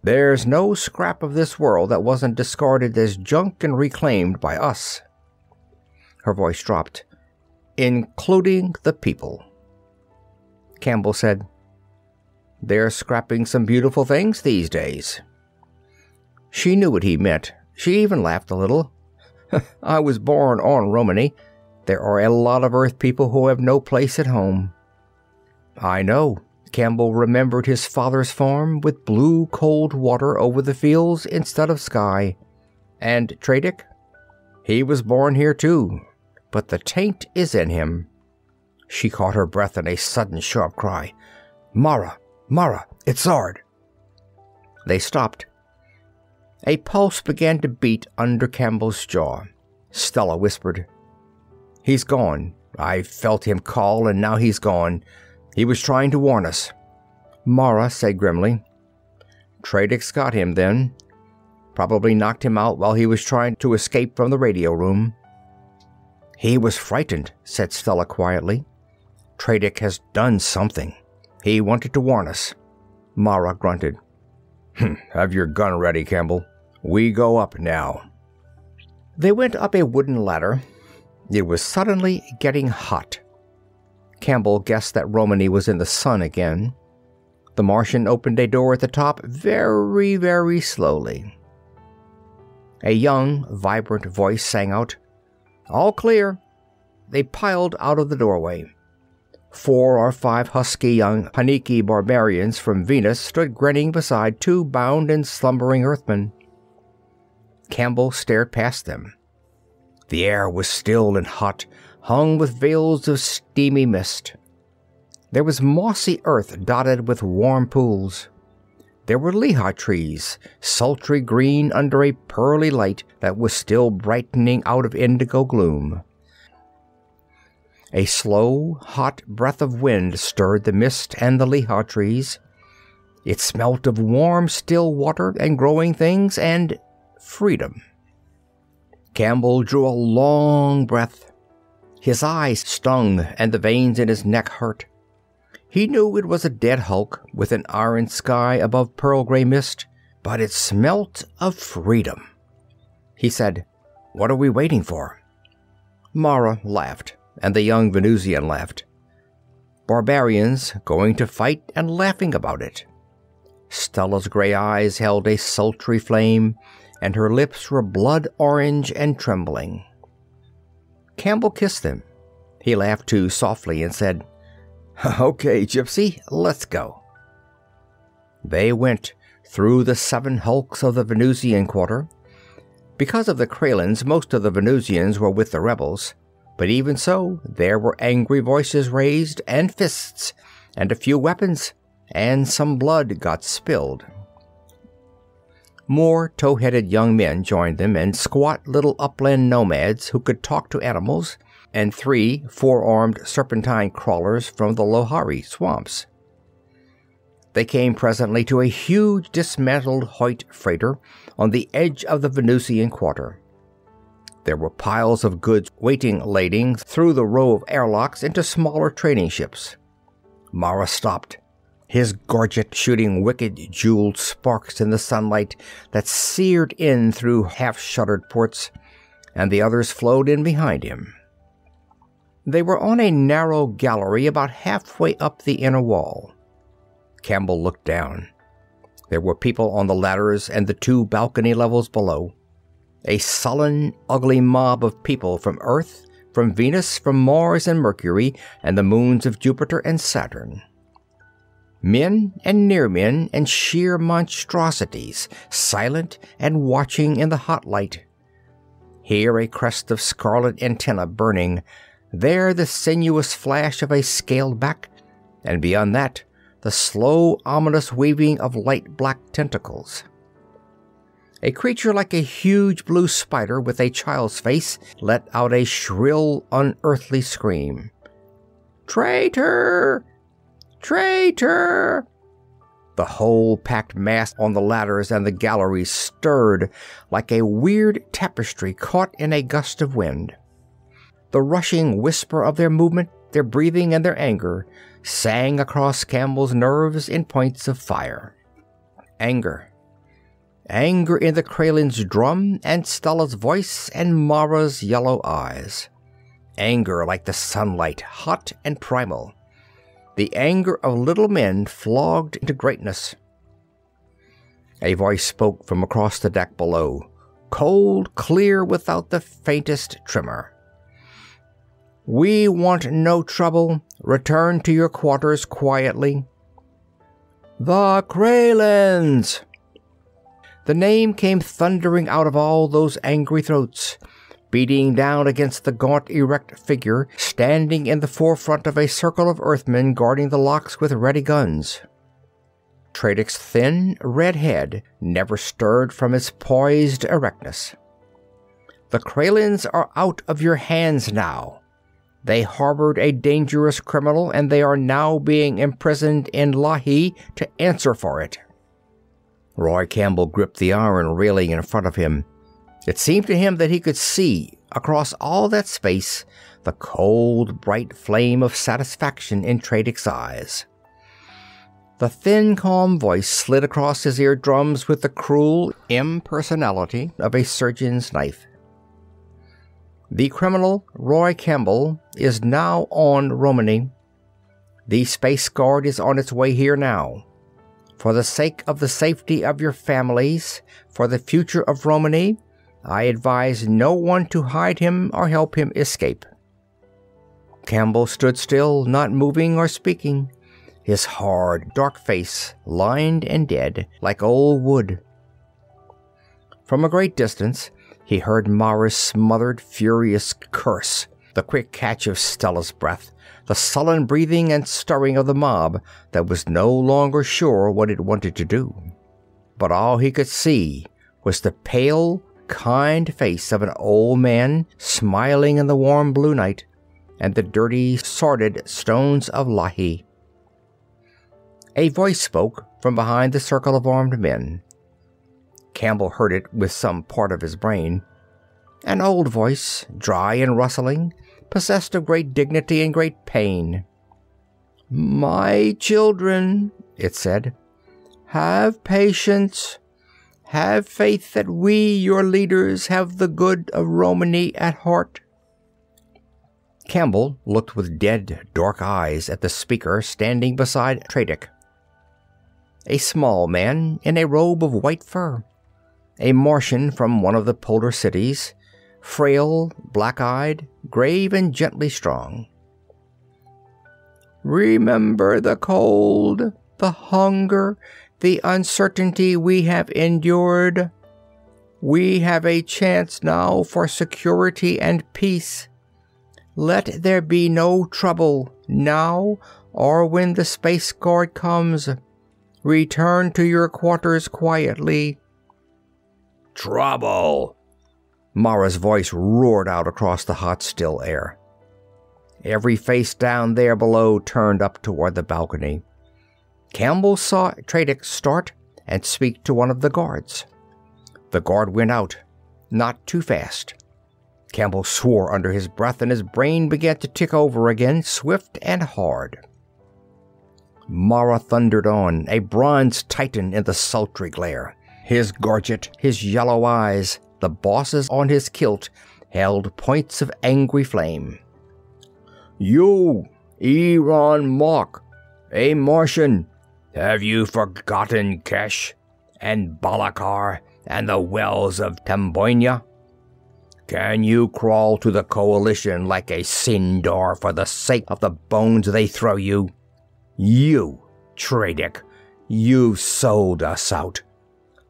There's no scrap of this world that wasn't discarded as junk and reclaimed by us." Her voice dropped. "Including the people." Campbell said, "They're scrapping some beautiful things these days." She knew what he meant. She even laughed a little. "I was born on Romany. There are a lot of Earth people who have no place at home." "I know." Campbell remembered his father's farm with blue, cold water over the fields instead of sky. "And Tradick? He was born here too, but the taint is in him." She caught her breath in a sudden sharp cry. "Mara! Mara! It's Zard!" They stopped. A pulse began to beat under Campbell's jaw. Stella whispered, "He's gone. I felt him call, and now he's gone. He was trying to warn us." Mara said grimly, "Tradick's got him then. Probably knocked him out while he was trying to escape from the radio room." "He was frightened," said Stella quietly. "Tradick has done something. He wanted to warn us." Mara grunted. "Have your gun ready, Campbell. We go up now." They went up a wooden ladder. It was suddenly getting hot. Campbell guessed that Romany was in the sun again. The Martian opened a door at the top very, very slowly. A young, vibrant voice sang out, "All clear." They piled out of the doorway. 4 or 5 husky young Haniki barbarians from Venus stood grinning beside 2 bound and slumbering Earthmen. Campbell stared past them. The air was still and hot, hung with veils of steamy mist. There was mossy earth dotted with warm pools. There were Leigh trees, sultry green under a pearly light that was still brightening out of indigo gloom. A slow, hot breath of wind stirred the mist and the Leigh trees. It smelt of warm, still water and growing things and freedom. Campbell drew a long breath. His eyes stung and the veins in his neck hurt. He knew it was a dead hulk with an iron sky above pearl-gray mist, but it smelt of freedom. He said, "What are we waiting for?" Mara laughed, and the young Venusian laughed. Barbarians going to fight and laughing about it. Stella's gray eyes held a sultry flame, and her lips were blood orange and trembling. Campbell kissed them. He laughed too softly and said, "Okay, Gypsy, let's go." They went through the 7 hulks of the Venusian quarter. Because of the Kralins, most of the Venusians were with the rebels, but even so, there were angry voices raised, and fists, and a few weapons, and some blood got spilled. More tow-headed young men joined them, and squat little upland nomads who could talk to animals, and 3 4-armed serpentine crawlers from the Lohari swamps. They came presently to a huge dismantled Hoyt freighter on the edge of the Venusian quarter. There were piles of goods waiting lading through the row of airlocks into smaller trading ships. Mara stopped, his gorget shooting wicked jeweled sparks in the sunlight that seared in through half-shuttered ports, and the others flowed in behind him. They were on a narrow gallery about halfway up the inner wall. Campbell looked down. There were people on the ladders and the 2 balcony levels below. A sullen, ugly mob of people from Earth, from Venus, from Mars and Mercury, and the moons of Jupiter and Saturn. Men and near men and sheer monstrosities, silent and watching in the hot light. Here a crest of scarlet antenna burning, there the sinuous flash of a scaled back, and beyond that, the slow, ominous weaving of light black tentacles. A creature like a huge blue spider with a child's face let out a shrill, unearthly scream. "Traitor! Traitor!" The whole packed mass on the ladders and the galleries stirred like a weird tapestry caught in a gust of wind. The rushing whisper of their movement, their breathing, and their anger sang across Campbell's nerves in points of fire. Anger. Anger in the Kralin's drum and Stella's voice and Mara's yellow eyes. Anger like the sunlight, hot and primal. The anger of little men flogged into greatness. A voice spoke from across the deck below, cold, clear, without the faintest tremor. "We want no trouble. Return to your quarters quietly." "The Kralins!" The name came thundering out of all those angry throats, beating down against the gaunt, erect figure standing in the forefront of a circle of Earthmen guarding the locks with ready guns. Tradik's thin, red head never stirred from its poised erectness. "The Kralins are out of your hands now. They harbored a dangerous criminal, and they are now being imprisoned in Leigh to answer for it." Roy Campbell gripped the iron railing in front of him. It seemed to him that he could see, across all that space, the cold, bright flame of satisfaction in Tradik's eyes. The thin, calm voice slid across his eardrums with the cruel impersonality of a surgeon's knife. The criminal, Roy Campbell, is now on Romany. The Space Guard is on its way here now. For the sake of the safety of your families, for the future of Romany, I advise no one to hide him or help him escape." Campbell stood still, not moving or speaking, his hard, dark face lined and dead, like old wood. From a great distance, he heard Mara's smothered, furious curse, the quick catch of Stella's breath, the sullen breathing and stirring of the mob that was no longer sure what it wanted to do. But all he could see was the pale, kind face of an old man smiling in the warm blue night, and the dirty, sordid stones of Leigh. A voice spoke from behind the circle of armed men. Campbell heard it with some part of his brain. An old voice, dry and rustling, possessed of great dignity and great pain. "My children," it said, "have patience. Have faith that we, your leaders, have the good of Romany at heart." Campbell looked with dead, dark eyes at the speaker standing beside Tradick. A small man in a robe of white fur, a Martian from one of the polar cities, frail, black-eyed, grave and gently strong. "Remember the cold, the hunger, the uncertainty we have endured. We have a chance now for security and peace. Let there be no trouble, now or when the Space Guard comes. Return to your quarters quietly." "Trouble!" Mara's voice roared out across the hot, still air. Every face down there below turned up toward the balcony. Campbell saw Tradick start and speak to one of the guards. The guard went out, not too fast. Campbell swore under his breath, and his brain began to tick over again, swift and hard. Mara thundered on, a bronze titan in the sultry glare. His gorget, his yellow eyes, the bosses on his kilt, held points of angry flame. "You, Iran Mok, a Martian, have you forgotten Kesh and Balakar and the wells of Tamboyna? Can you crawl to the Coalition like a Sindar for the sake of the bones they throw you? You, Tradick, you sold us out.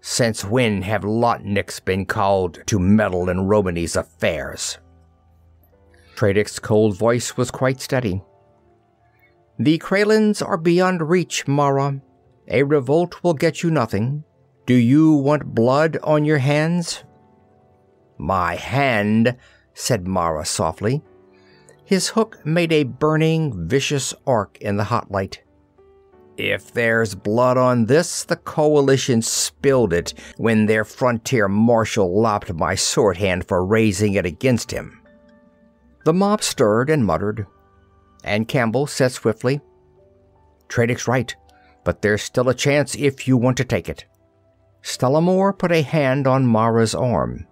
Since when have Lotniks been called to meddle in Romany's affairs?" Tradick's cold voice was quite steady. "The Kralins are beyond reach, Mara. A revolt will get you nothing. Do you want blood on your hands?" "My hand," said Mara softly. His hook made a burning, vicious arc in the hot light. "If there's blood on this, the Coalition spilled it when their frontier marshal lopped my sword hand for raising it against him." The mob stirred and muttered, and Campbell said swiftly, "Tradick's right, but there's still a chance if you want to take it." Stella Moore put a hand on Mara's arm.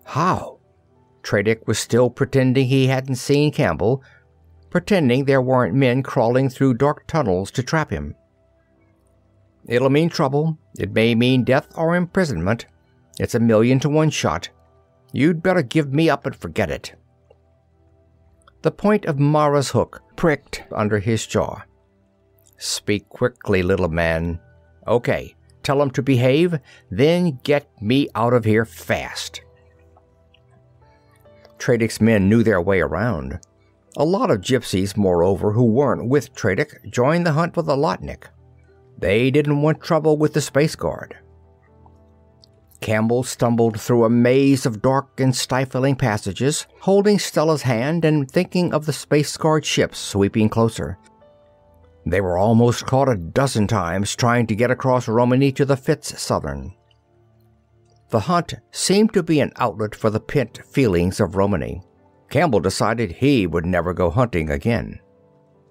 "How?" Tradick was still pretending he hadn't seen Campbell, pretending there weren't men crawling through dark tunnels to trap him. "It'll mean trouble. It may mean death or imprisonment. It's a 1,000,000 to 1 shot. You'd better give me up and forget it." The point of Mara's hook pricked under his jaw. "Speak quickly, little man. Okay, tell him to behave, then get me out of here fast." Tradick's men knew their way around. A lot of gypsies, moreover, who weren't with Tradick, joined the hunt with a Lotnik. They didn't want trouble with the Space Guard. Campbell stumbled through a maze of dark and stifling passages, holding Stella's hand and thinking of the Space Guard ships sweeping closer. They were almost caught a dozen times trying to get across Romany to the Fitz Southern. The hunt seemed to be an outlet for the pent feelings of Romany. Campbell decided he would never go hunting again.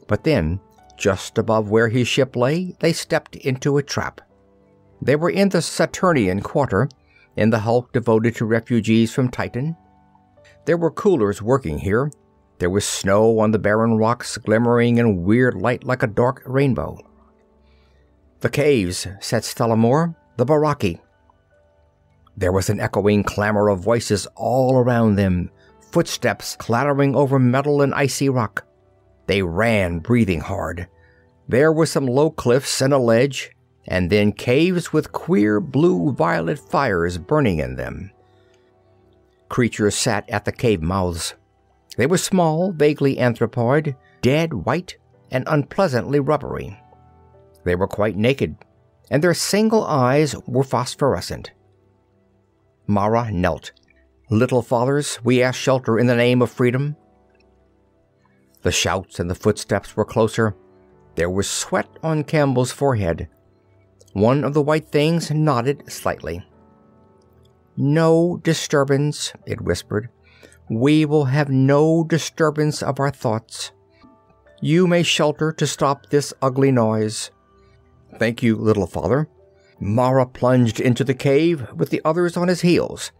But then, just above where his ship lay, they stepped into a trap. They were in the Saturnian quarter, in the hulk devoted to refugees from Titan. There were coolers working here. There was snow on the barren rocks, glimmering in weird light like a dark rainbow. "The caves," said Stellamore. "The Baraki." There was an echoing clamor of voices all around them, footsteps clattering over metal and icy rock. They ran, breathing hard. There were some low cliffs and a ledge, and then caves with queer blue-violet fires burning in them. Creatures sat at the cave mouths. They were small, vaguely anthropoid, dead white, and unpleasantly rubbery. They were quite naked, and their single eyes were phosphorescent. Mara knelt. "Little fathers, we ask shelter in the name of freedom." The shouts and the footsteps were closer. There was sweat on Campbell's forehead. One of the white things nodded slightly. "No disturbance," it whispered. "We will have no disturbance of our thoughts. You may shelter to stop this ugly noise." "Thank you, little father." Mara plunged into the cave with the others on his heels.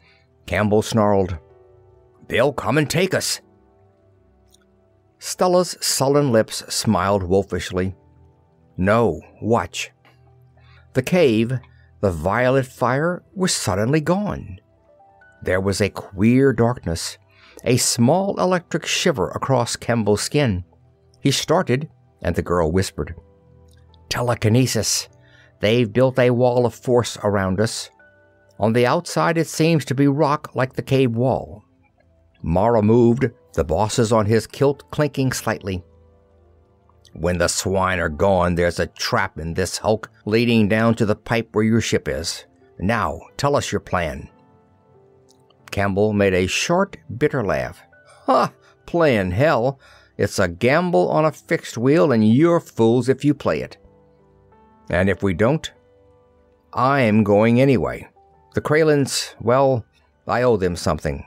Campbell snarled, "They'll come and take us." Stella's sullen lips smiled wolfishly. "No, watch." The cave, the violet fire, was suddenly gone. There was a queer darkness, a small electric shiver across Campbell's skin. He started, and the girl whispered, "Telekinesis. They've built a wall of force around us. On the outside it seems to be rock like the cave wall." Mara moved, the bosses on his kilt clinking slightly. "When the swine are gone, there's a trap in this hulk leading down to the pipe where your ship is. Now, tell us your plan." Campbell made a short, bitter laugh. "Ha! Plan hell! It's a gamble on a fixed wheel, and you're fools if you play it. And if we don't, I'm going anyway. The Kraylans, well, I owe them something."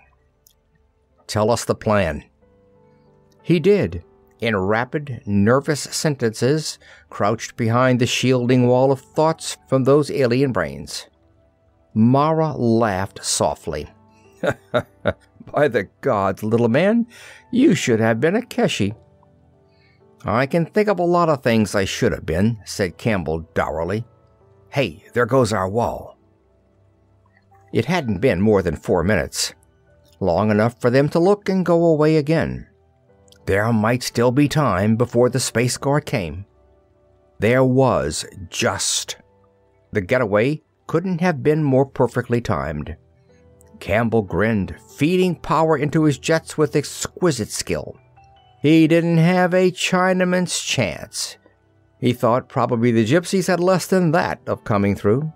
"Tell us the plan." He did, in rapid, nervous sentences, crouched behind the shielding wall of thoughts from those alien brains. Mara laughed softly. "By the gods, little man, you should have been a Keshi." "I can think of a lot of things I should have been," said Campbell dourly. "Hey, there goes our wall." It hadn't been more than 4 minutes, long enough for them to look and go away again. There might still be time before the space guard came. There was just. The getaway couldn't have been more perfectly timed. Campbell grinned, feeding power into his jets with exquisite skill. He didn't have a Chinaman's chance. He thought probably the gypsies had less than that of coming through.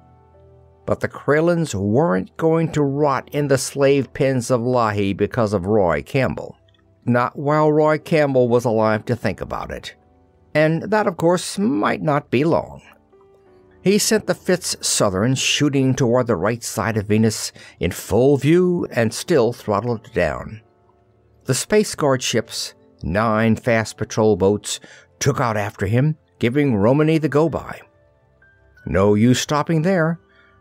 But the Kraylans weren't going to rot in the slave pens of Leigh because of Roy Campbell. Not while Roy Campbell was alive to think about it. And that, of course, might not be long. He sent the Fitz Southern shooting toward the right side of Venus in full view and still throttled down. The Space Guard ships, 9 fast patrol boats, took out after him, giving Romany the go-by. No use stopping there.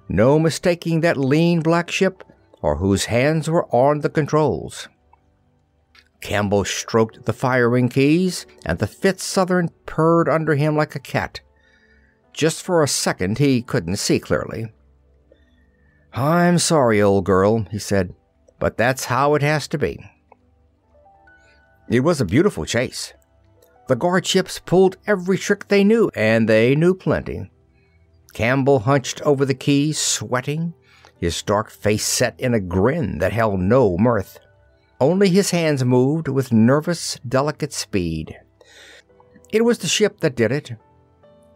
No mistaking that lean black ship, or whose hands were on the controls. Campbell stroked the firing keys, and the Fitz Southern purred under him like a cat. Just for a second he couldn't see clearly. "I'm sorry, old girl," he said, "but that's how it has to be." It was a beautiful chase. The guard ships pulled every trick they knew, and they knew plenty. Campbell hunched over the keys, sweating, his dark face set in a grin that held no mirth. Only his hands moved with nervous, delicate speed. It was the ship that did it.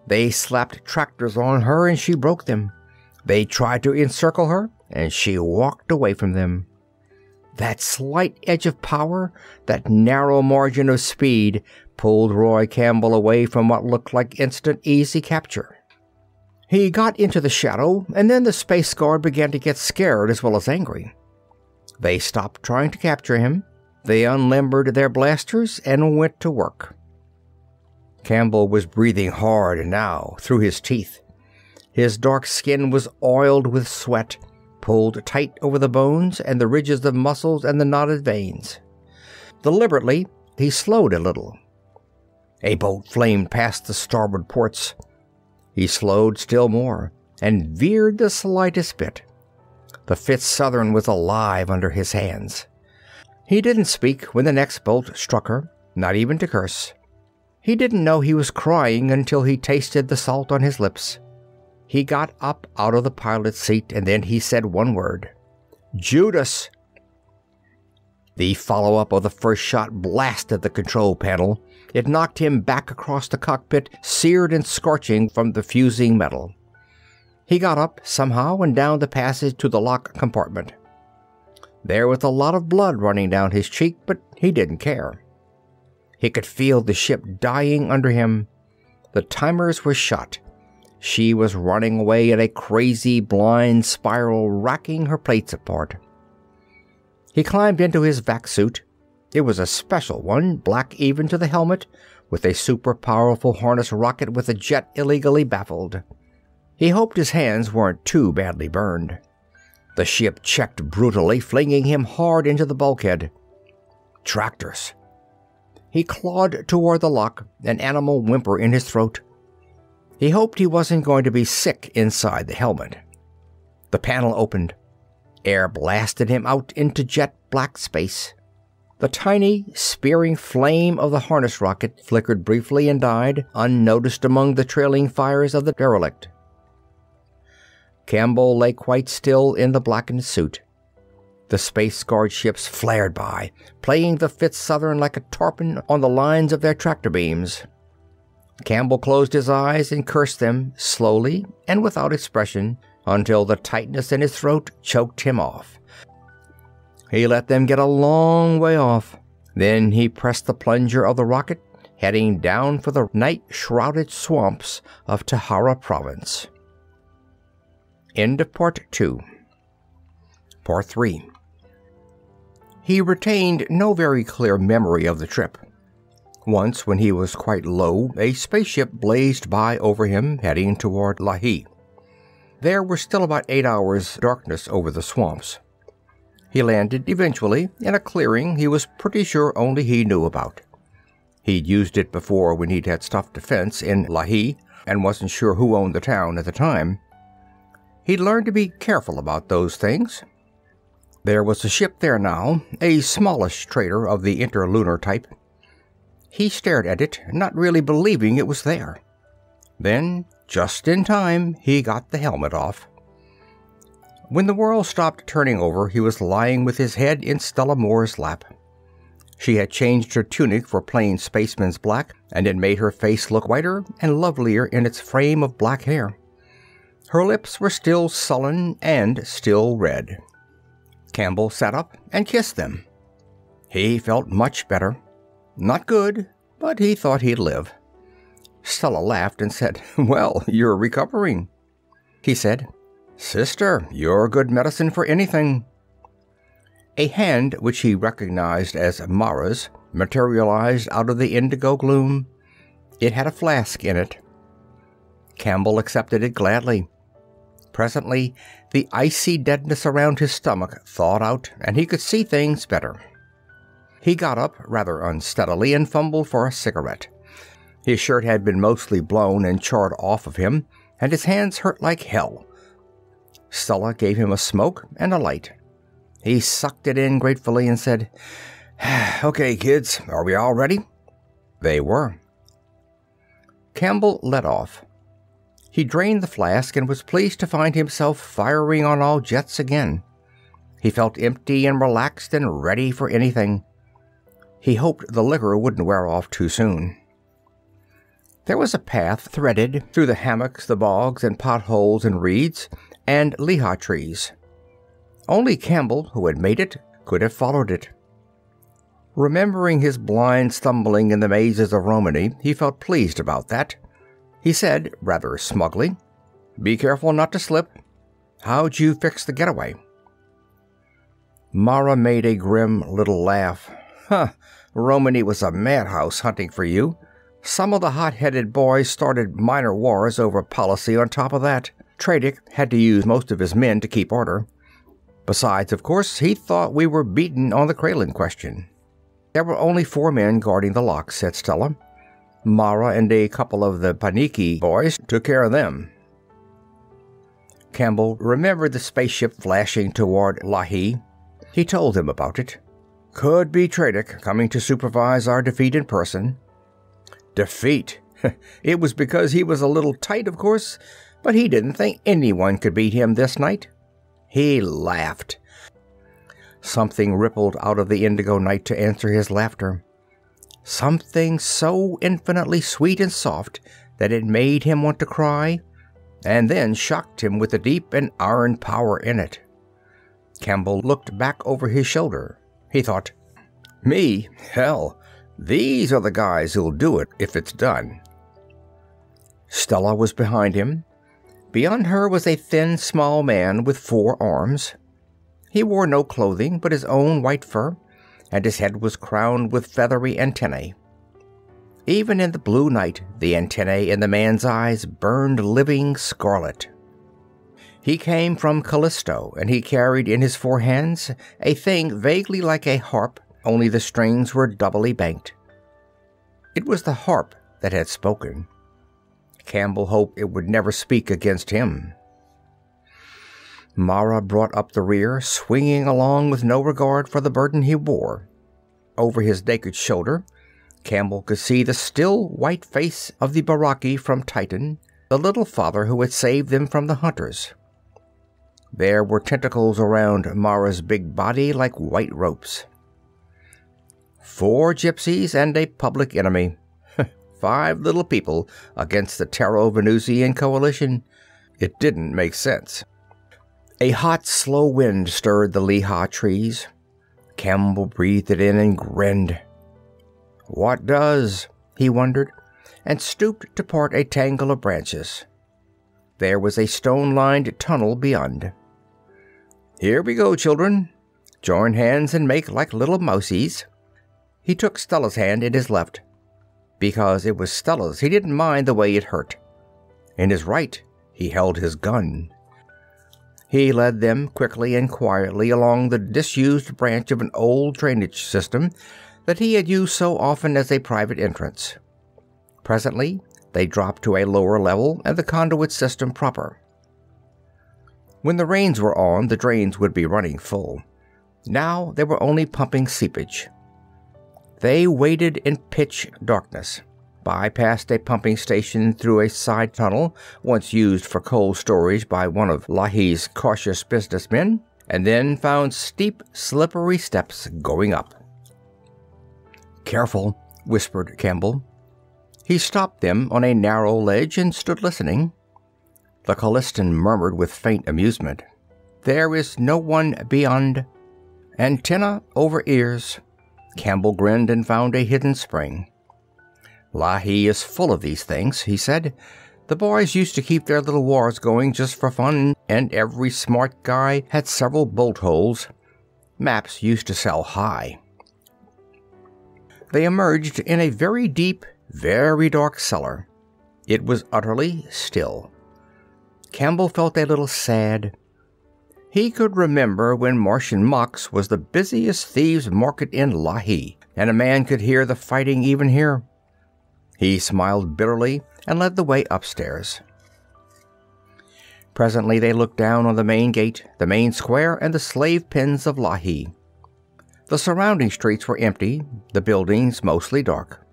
They slapped tractors on her and she broke them. They tried to encircle her and she walked away from them. That slight edge of power, that narrow margin of speed, pulled Roy Campbell away from what looked like instant easy capture. He got into the shadow, and then the Space Guard began to get scared as well as angry. They stopped trying to capture him. They unlimbered their blasters and went to work. Campbell was breathing hard now through his teeth. His dark skin was oiled with sweat, pulled tight over the bones and the ridges of muscles and the knotted veins. Deliberately, he slowed a little. A boat flamed past the starboard ports. He slowed still more and veered the slightest bit. The Fifth Southern was alive under his hands. He didn't speak when the next bolt struck her, not even to curse. He didn't know he was crying until he tasted the salt on his lips. He got up out of the pilot's seat, and then he said one word. "Judas!" The follow-up of the first shot blasted the control panel. It knocked him back across the cockpit, seared and scorching from the fusing metal. He got up somehow and down the passage to the lock compartment. There was a lot of blood running down his cheek, but he didn't care. He could feel the ship dying under him. The timers were shot. She was running away in a crazy blind spiral, racking her plates apart. He climbed into his vac suit. It was a special one, black even to the helmet, with a super-powerful harness rocket with a jet illegally baffled. He hoped his hands weren't too badly burned. The ship checked brutally, flinging him hard into the bulkhead. Tractors. He clawed toward the lock, an animal whimper in his throat. He hoped he wasn't going to be sick inside the helmet. The panel opened. Air blasted him out into jet-black space. The tiny, spearing flame of the harness rocket flickered briefly and died, unnoticed among the trailing fires of the derelict. Campbell lay quite still in the blackened suit. The Space Guard ships flared by, playing the Fifth Southern like a tarpon on the lines of their tractor beams. Campbell closed his eyes and cursed them, slowly and without expression, until the tightness in his throat choked him off. He let them get a long way off. Then he pressed the plunger of the rocket, heading down for the night-shrouded swamps of Tahara Province. End of Part 2. Part 3. He retained no very clear memory of the trip. Once, when he was quite low, a spaceship blazed by over him, heading toward Leigh. There were still about 8 hours' darkness over the swamps. He landed, eventually, in a clearing he was pretty sure only he knew about. He'd used it before when he'd had stuff to fence in Leigh, and wasn't sure who owned the town at the time. He'd learned to be careful about those things. There was a ship there now, a smallish trader of the interlunar type. He stared at it, not really believing it was there. Then, just in time, he got the helmet off. When the world stopped turning over, he was lying with his head in Stella Moore's lap. She had changed her tunic for plain spaceman's black, and it made her face look whiter and lovelier in its frame of black hair. Her lips were still sullen and still red. Campbell sat up and kissed them. He felt much better. Not good, but he thought he'd live. Stella laughed and said, "Well, you're recovering." He said, "Sister, you're good medicine for anything." A hand, which he recognized as Mara's, materialized out of the indigo gloom. It had a flask in it. Campbell accepted it gladly. Presently, the icy deadness around his stomach thawed out, and he could see things better. He got up rather unsteadily and fumbled for a cigarette. His shirt had been mostly blown and charred off of him, and his hands hurt like hell. Stella gave him a smoke and a light. He sucked it in gratefully and said, "Okay, kids, are we all ready?" They were. Campbell let off. He drained the flask and was pleased to find himself firing on all jets again. He felt empty and relaxed and ready for anything. He hoped the liquor wouldn't wear off too soon. There was a path threaded through the hammocks, the bogs, and potholes and reeds, and leha trees. Only Campbell, who had made it, could have followed it. Remembering his blind stumbling in the mazes of Romany, he felt pleased about that. He said, rather smugly, "Be careful not to slip. How'd you fix the getaway?" Mara made a grim little laugh. "Huh, Romany was a madhouse hunting for you. Some of the hot-headed boys started minor wars over policy on top of that. Tradick had to use most of his men to keep order. Besides, of course, he thought we were beaten on the Kralin question. There were only 4 men guarding the lock, said Stella. Mara and a couple of the Paniki boys took care of them. Campbell remembered the spaceship flashing toward Leigh. He told them about it. Could be Tradick coming to supervise our defeat in person. Defeat? It was because he was a little tight, of course, but he didn't think anyone could beat him this night. He laughed. Something rippled out of the indigo night to answer his laughter. Something so infinitely sweet and soft that it made him want to cry, and then shocked him with the deep and iron power in it. Campbell looked back over his shoulder. He thought, me? Hell, these are the guys who'll do it if it's done. Stella was behind him. Beyond her was a thin, small man with 4 arms. He wore no clothing but his own white fur, and his head was crowned with feathery antennae. Even in the blue night, the antennae in the man's eyes burned living scarlet. He came from Callisto, and he carried in his 4 hands a thing vaguely like a harp, only the strings were doubly banked. It was the harp that had spoken. Campbell hoped it would never speak against him. Mara brought up the rear, swinging along with no regard for the burden he wore. Over his naked shoulder, Campbell could see the still white face of the Baraki from Titan, the little father who had saved them from the hunters. There were tentacles around Mara's big body like white ropes. 4 gypsies and a public enemy. 5 little people against the Taro-Venusian coalition. It didn't make sense. A hot, slow wind stirred the Leigh trees. Campbell breathed it in and grinned. What does? He wondered, and stooped to part a tangle of branches. There was a stone-lined tunnel beyond. Here we go, children. Join hands and make like little mousies. He took Stella's hand in his left. Because it was Stella's, he didn't mind the way it hurt. In his right, he held his gun. He led them quickly and quietly along the disused branch of an old drainage system that he had used so often as a private entrance. Presently, they dropped to a lower level and the conduit system proper. When the rains were on, the drains would be running full. Now they were only pumping seepage. They waited in pitch darkness, bypassed a pumping station through a side tunnel once used for coal storage by one of Leigh's cautious businessmen, and then found steep, slippery steps going up. Careful, whispered Campbell. He stopped them on a narrow ledge and stood listening. The Callistan murmured with faint amusement. There is no one beyond. Antenna over ears. Campbell grinned and found a hidden spring. Leigh is full of these things, he said. The boys used to keep their little wars going just for fun, and every smart guy had several bolt holes. Maps used to sell high. They emerged in a very deep, very dark cellar. It was utterly still. Campbell felt a little sad. He could remember when Martian Mox was the busiest thieves' market in Leigh, and a man could hear the fighting even here. He smiled bitterly and led the way upstairs. Presently they looked down on the main gate, the main square, and the slave pens of Leigh. The surrounding streets were empty, the buildings mostly dark.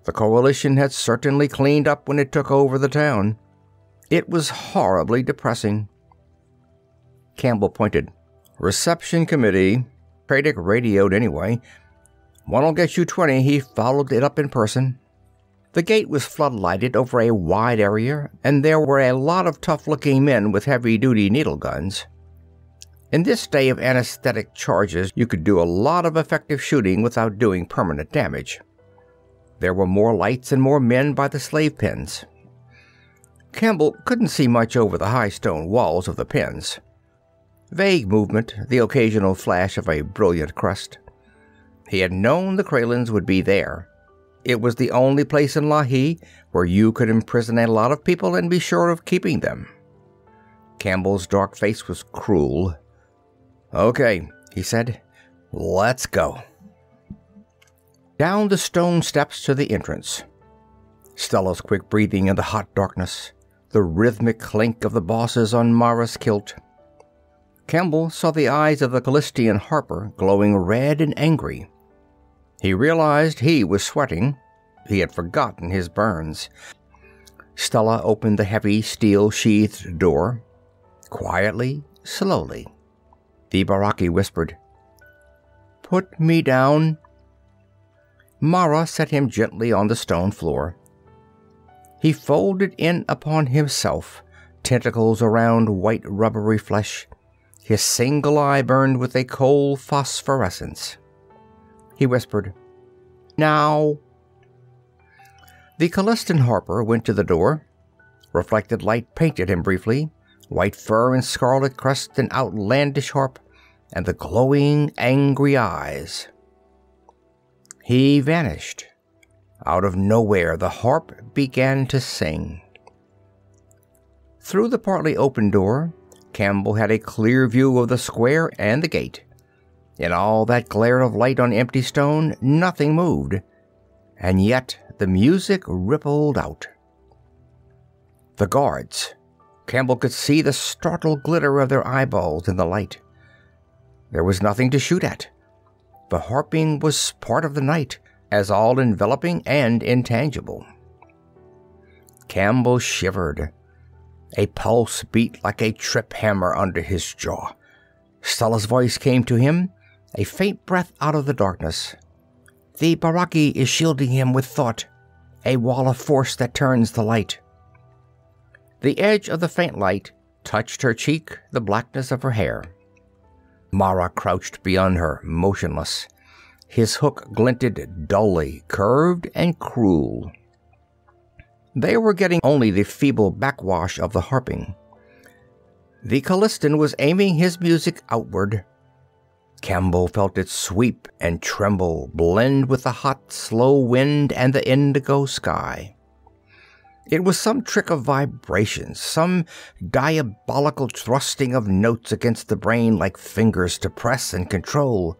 The Coalition had certainly cleaned up when it took over the town. It was horribly depressing. Campbell pointed. Reception committee. Tradick radioed anyway. One'll get you 20. He followed it up in person. The gate was floodlighted over a wide area, and there were a lot of tough-looking men with heavy-duty needle guns. In this day of anesthetic charges, you could do a lot of effective shooting without doing permanent damage. There were more lights and more men by the slave pens. Campbell couldn't see much over the high stone walls of the pens. Vague movement, the occasional flash of a brilliant crest. He had known the Kralins would be there. It was the only place in Leigh where you could imprison a lot of people and be sure of keeping them. Campbell's dark face was cruel. "Okay," he said. "Let's go." Down the stone steps to the entrance. Stella's quick breathing in the hot darkness, the rhythmic clink of the bosses on Mara's kilt. Campbell saw the eyes of the Callistian harper glowing red and angry. He realized he was sweating. He had forgotten his burns. Stella opened the heavy steel-sheathed door. Quietly, slowly. The Baraki whispered, "Put me down." Mara set him gently on the stone floor. He folded in upon himself, tentacles around white rubbery flesh. His single eye burned with a cold phosphorescence. He whispered, "Now." The Callistan harper went to the door. Reflected light painted him briefly, white fur and scarlet crest and outlandish harp, and the glowing, angry eyes. He vanished. Out of nowhere, the harp began to sing. Through the partly open door, Campbell had a clear view of the square and the gate. In all that glare of light on empty stone, nothing moved, and yet the music rippled out. The guards. Campbell could see the startled glitter of their eyeballs in the light. There was nothing to shoot at. The harping was part of the night, as all-enveloping and intangible. Campbell shivered. A pulse beat like a trip hammer under his jaw. Stella's voice came to him, a faint breath out of the darkness. "The Baraki is shielding him with thought, a wall of force that turns the light." The edge of the faint light touched her cheek, the blackness of her hair. Mara crouched beyond her, motionless. His hook glinted dully, curved and cruel. They were getting only the feeble backwash of the harping. The Callistan was aiming his music outward. Campbell felt it sweep and tremble, blend with the hot, slow wind and the indigo sky. It was some trick of vibrations, some diabolical thrusting of notes against the brain like fingers to press and control.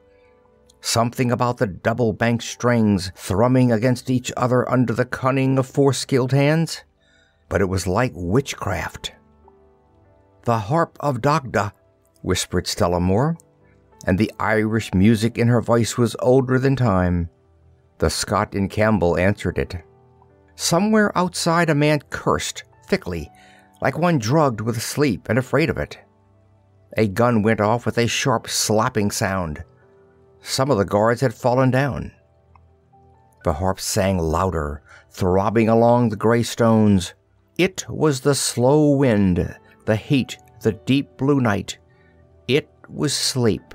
Something about the double-banked strings thrumming against each other under the cunning of four skilled hands. But it was like witchcraft. "The harp of Dagda," whispered Stella Moore, and the Irish music in her voice was older than time. The Scot in Campbell answered it. Somewhere outside a man cursed, thickly, like one drugged with sleep and afraid of it. A gun went off with a sharp slapping sound. Some of the guards had fallen down. The harp sang louder, throbbing along the gray stones. It was the slow wind, the heat, the deep blue night. It was sleep.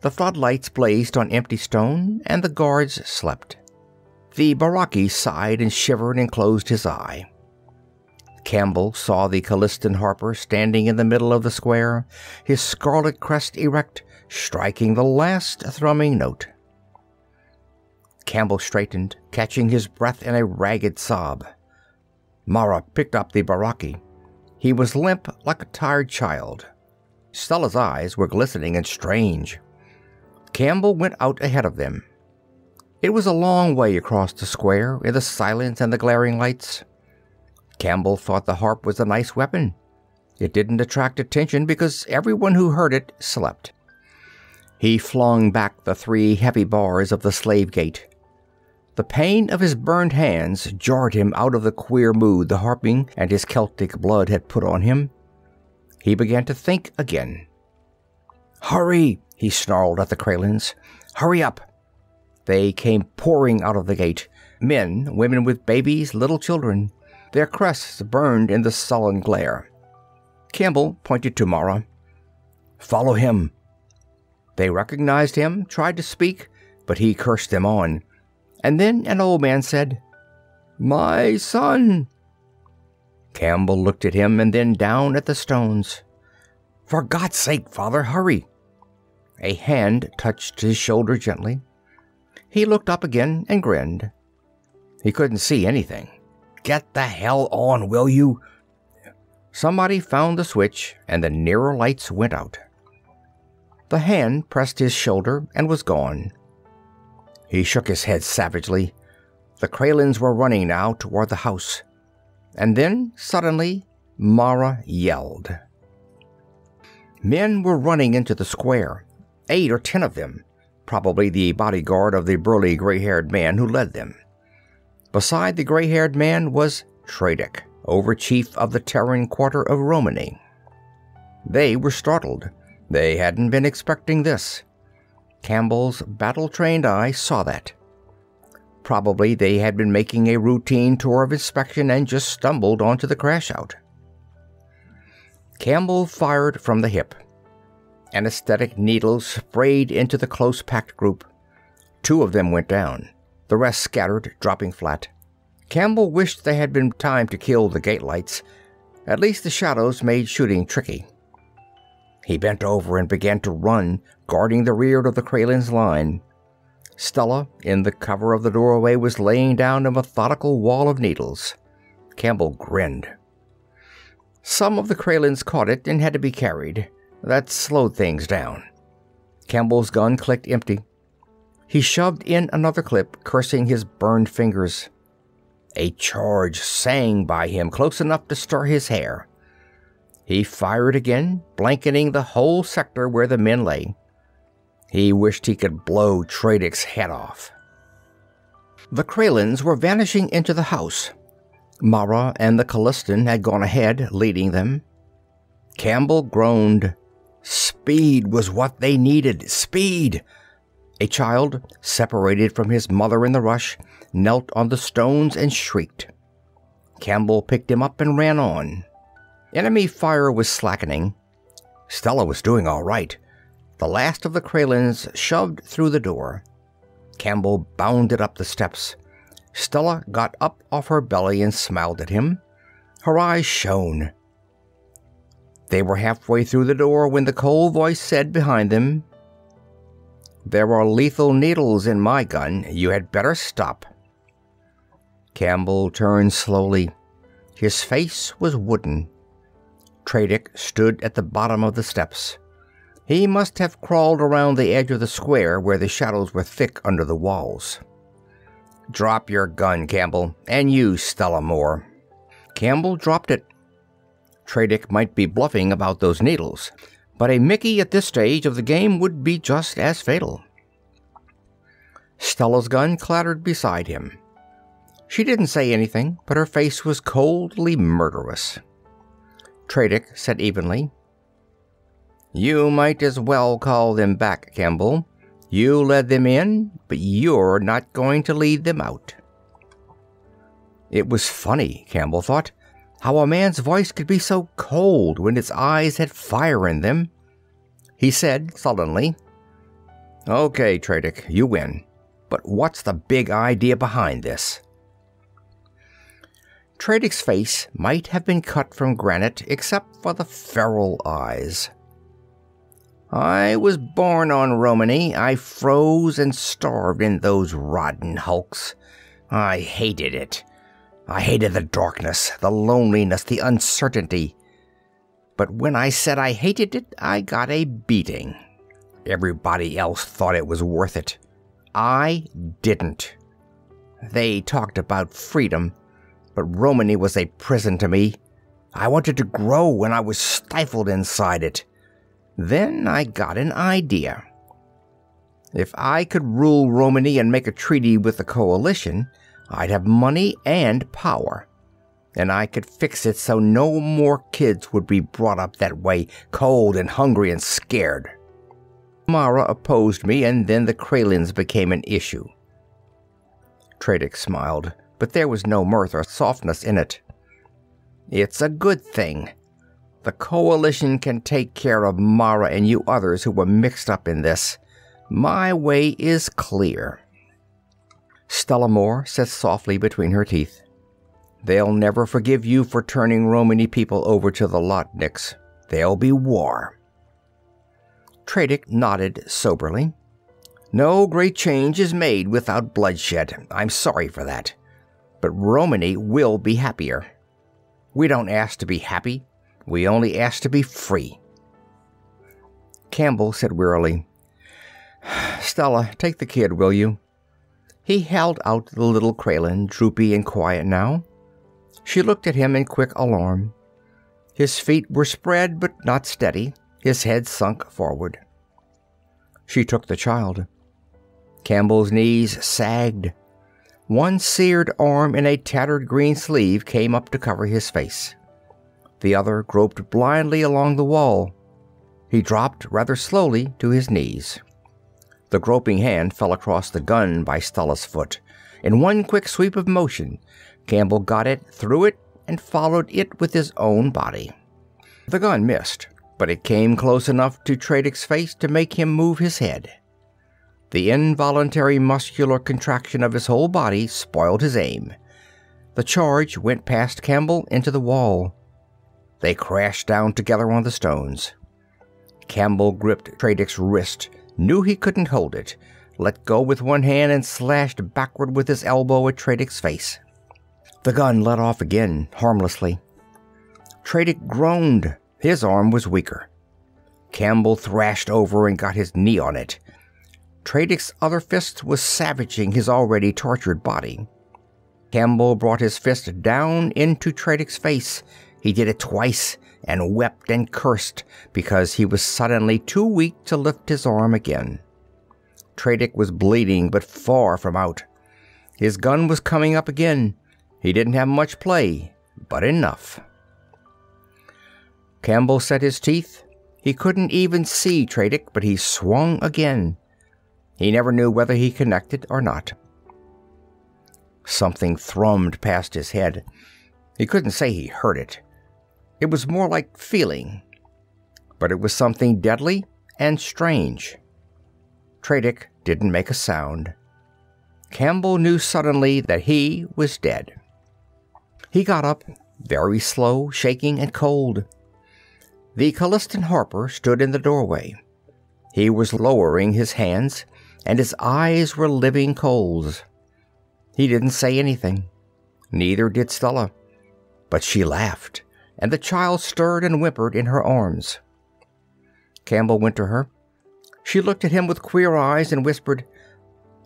The floodlights blazed on empty stone, and the guards slept. The Baraki sighed and shivered and closed his eye. Campbell saw the Callistan harper standing in the middle of the square, his scarlet crest erect, striking the last thrumming note. Campbell straightened, catching his breath in a ragged sob. Mara picked up the Baraki. He was limp like a tired child. Stella's eyes were glistening and strange. Campbell went out ahead of them. It was a long way across the square, in the silence and the glaring lights. Campbell thought the harp was a nice weapon. It didn't attract attention because everyone who heard it slept. He flung back the 3 heavy bars of the slave gate. The pain of his burned hands jarred him out of the queer mood the harping and his Celtic blood had put on him. He began to think again. "Hurry!" he snarled at the Kralins. "Hurry up!" They came pouring out of the gate. Men, women with babies, little children. Their crests burned in the sullen glare. Campbell pointed to Mara. "Follow him." They recognized him, tried to speak, but he cursed them on. And then an old man said, "My son." Campbell looked at him and then down at the stones. "For God's sake, Father, hurry." A hand touched his shoulder gently. He looked up again and grinned. He couldn't see anything. "Get the hell on, will you?" Somebody found the switch, and the nearer lights went out. The hand pressed his shoulder and was gone. He shook his head savagely. The Kraylins were running now toward the house. And then, suddenly, Mara yelled. Men were running into the square, 8 or 10 of them, probably the bodyguard of the burly gray-haired man who led them. Beside the gray-haired man was Tradick, overchief of the Terran quarter of Romany. They were startled. They hadn't been expecting this. Campbell's battle-trained eye saw that. Probably they had been making a routine tour of inspection and just stumbled onto the crash-out. Campbell fired from the hip. Anesthetic needles sprayed into the close-packed group. 2 of them went down. The rest scattered, dropping flat. Campbell wished there had been time to kill the gate lights. At least the shadows made shooting tricky. He bent over and began to run, guarding the rear of the Kraylin's line. Stella, in the cover of the doorway, was laying down a methodical wall of needles. Campbell grinned. Some of the Kraylins caught it and had to be carried. That slowed things down. Campbell's gun clicked empty. He shoved in another clip, cursing his burned fingers. A charge sang by him, close enough to stir his hair. He fired again, blanketing the whole sector where the men lay. He wished he could blow Tradick's head off. The Kraylins were vanishing into the house. Mara and the Callistan had gone ahead, leading them. Campbell groaned. Speed was what they needed. Speed! A child, separated from his mother in the rush, knelt on the stones and shrieked. Campbell picked him up and ran on. Enemy fire was slackening. Stella was doing all right. The last of the Kraylins shoved through the door. Campbell bounded up the steps. Stella got up off her belly and smiled at him. Her eyes shone. They were halfway through the door when the cold voice said behind them, "There are lethal needles in my gun. You had better stop." Campbell turned slowly. His face was wooden. Tradick stood at the bottom of the steps. He must have crawled around the edge of the square where the shadows were thick under the walls. "Drop your gun, Campbell, and you, Stella Moore." Campbell dropped it. Tradick might be bluffing about those needles, but a Mickey at this stage of the game would be just as fatal. Stella's gun clattered beside him. She didn't say anything, but her face was coldly murderous. Tradick said evenly, "You might as well call them back, Campbell. You led them in, but you're not going to lead them out." It was funny, Campbell thought, how a man's voice could be so cold when its eyes had fire in them. He said sullenly, "Okay, Tradick, you win. But what's the big idea behind this?" Tradick's face might have been cut from granite except for the feral eyes. "I was born on Romany. I froze and starved in those rotten hulks. I hated it. I hated the darkness, the loneliness, the uncertainty. But when I said I hated it, I got a beating. Everybody else thought it was worth it. I didn't. They talked about freedom, but Romany was a prison to me. I wanted to grow and I was stifled inside it. Then I got an idea. If I could rule Romany and make a treaty with the Coalition, I'd have money and power. And I could fix it so no more kids would be brought up that way, cold and hungry and scared. Mara opposed me, and then the Kraylins became an issue." Tradick smiled, but there was no mirth or softness in it. "It's a good thing. The Coalition can take care of Mara and you others who were mixed up in this. My way is clear." Stella Moore said softly between her teeth, "They'll never forgive you for turning Romany people over to the Lotniks. There'll be war." Tradick nodded soberly. "No great change is made without bloodshed. I'm sorry for that. But Romany will be happier. We don't ask to be happy. We only ask to be free." Campbell said wearily, "Stella, take the kid, will you?" He held out the little Kralin, droopy and quiet now. She looked at him in quick alarm. His feet were spread but not steady, his head sunk forward. She took the child. Campbell's knees sagged. One seared arm in a tattered green sleeve came up to cover his face. The other groped blindly along the wall. He dropped rather slowly to his knees. The groping hand fell across the gun by Stella's foot. In one quick sweep of motion, Campbell got it, threw it, and followed it with his own body. The gun missed, but it came close enough to Tradick's face to make him move his head. The involuntary muscular contraction of his whole body spoiled his aim. The charge went past Campbell into the wall. They crashed down together on the stones. Campbell gripped Tradick's wrist, knew he couldn't hold it, let go with one hand and slashed backward with his elbow at Tradick's face. The gun let off again, harmlessly. Tradick groaned. His arm was weaker. Campbell thrashed over and got his knee on it. Tradick's other fist was savaging his already tortured body. Campbell brought his fist down into Tradick's face. He did it twice and wept and cursed because he was suddenly too weak to lift his arm again. Tradick was bleeding but far from out. His gun was coming up again. He didn't have much play, but enough. Campbell set his teeth. He couldn't even see Tradick, but he swung again. He never knew whether he connected or not. Something thrummed past his head. He couldn't say he heard it. It was more like feeling. But it was something deadly and strange. Tradick didn't make a sound. Campbell knew suddenly that he was dead. He got up, very slow, shaking and cold. The Callistan Harper stood in the doorway. He was lowering his hands, and his eyes were living coals. He didn't say anything. Neither did Stella. But she laughed, and the child stirred and whimpered in her arms. Campbell went to her. She looked at him with queer eyes and whispered,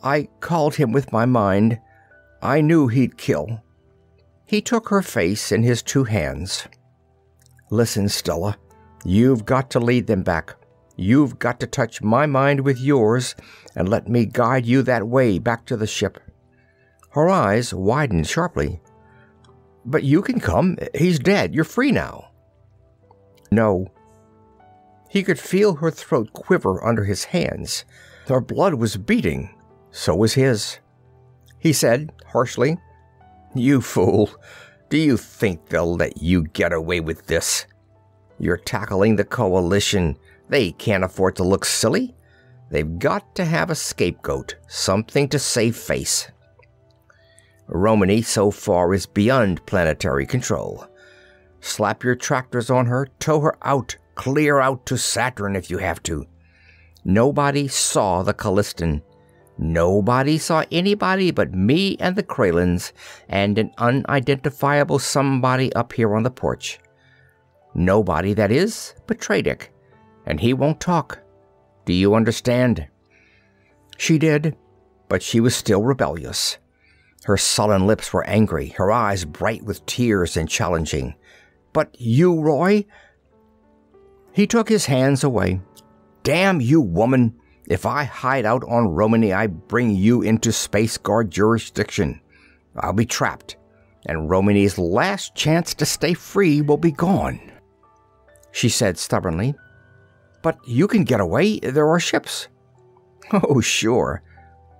"I called him with my mind. I knew he'd kill." He took her face in his two hands. "Listen, Stella, you've got to lead them back. You've got to touch my mind with yours and let me guide you that way back to the ship." Her eyes widened sharply. "But you can come. He's dead. You're free now." "No." He could feel her throat quiver under his hands. Her blood was beating. So was his. He said harshly, "You fool. Do you think they'll let you get away with this? You're tackling the Coalition. They can't afford to look silly. They've got to have a scapegoat, something to save face. Romany so far is beyond planetary control. Slap your tractors on her, tow her out, clear out to Saturn if you have to. Nobody saw the Callistan. Nobody saw anybody but me and the Kralins and an unidentifiable somebody up here on the porch. Nobody, that is, but Tradick, and he won't talk. Do you understand?" She did, but she was still rebellious. Her sullen lips were angry, her eyes bright with tears and challenging. "But you, Roy?" He took his hands away. "Damn you, woman! If I hide out on Romany, I bring you into Space Guard jurisdiction. I'll be trapped, and Romany's last chance to stay free will be gone." She said stubbornly, "But you can get away. There are ships." "Oh, sure.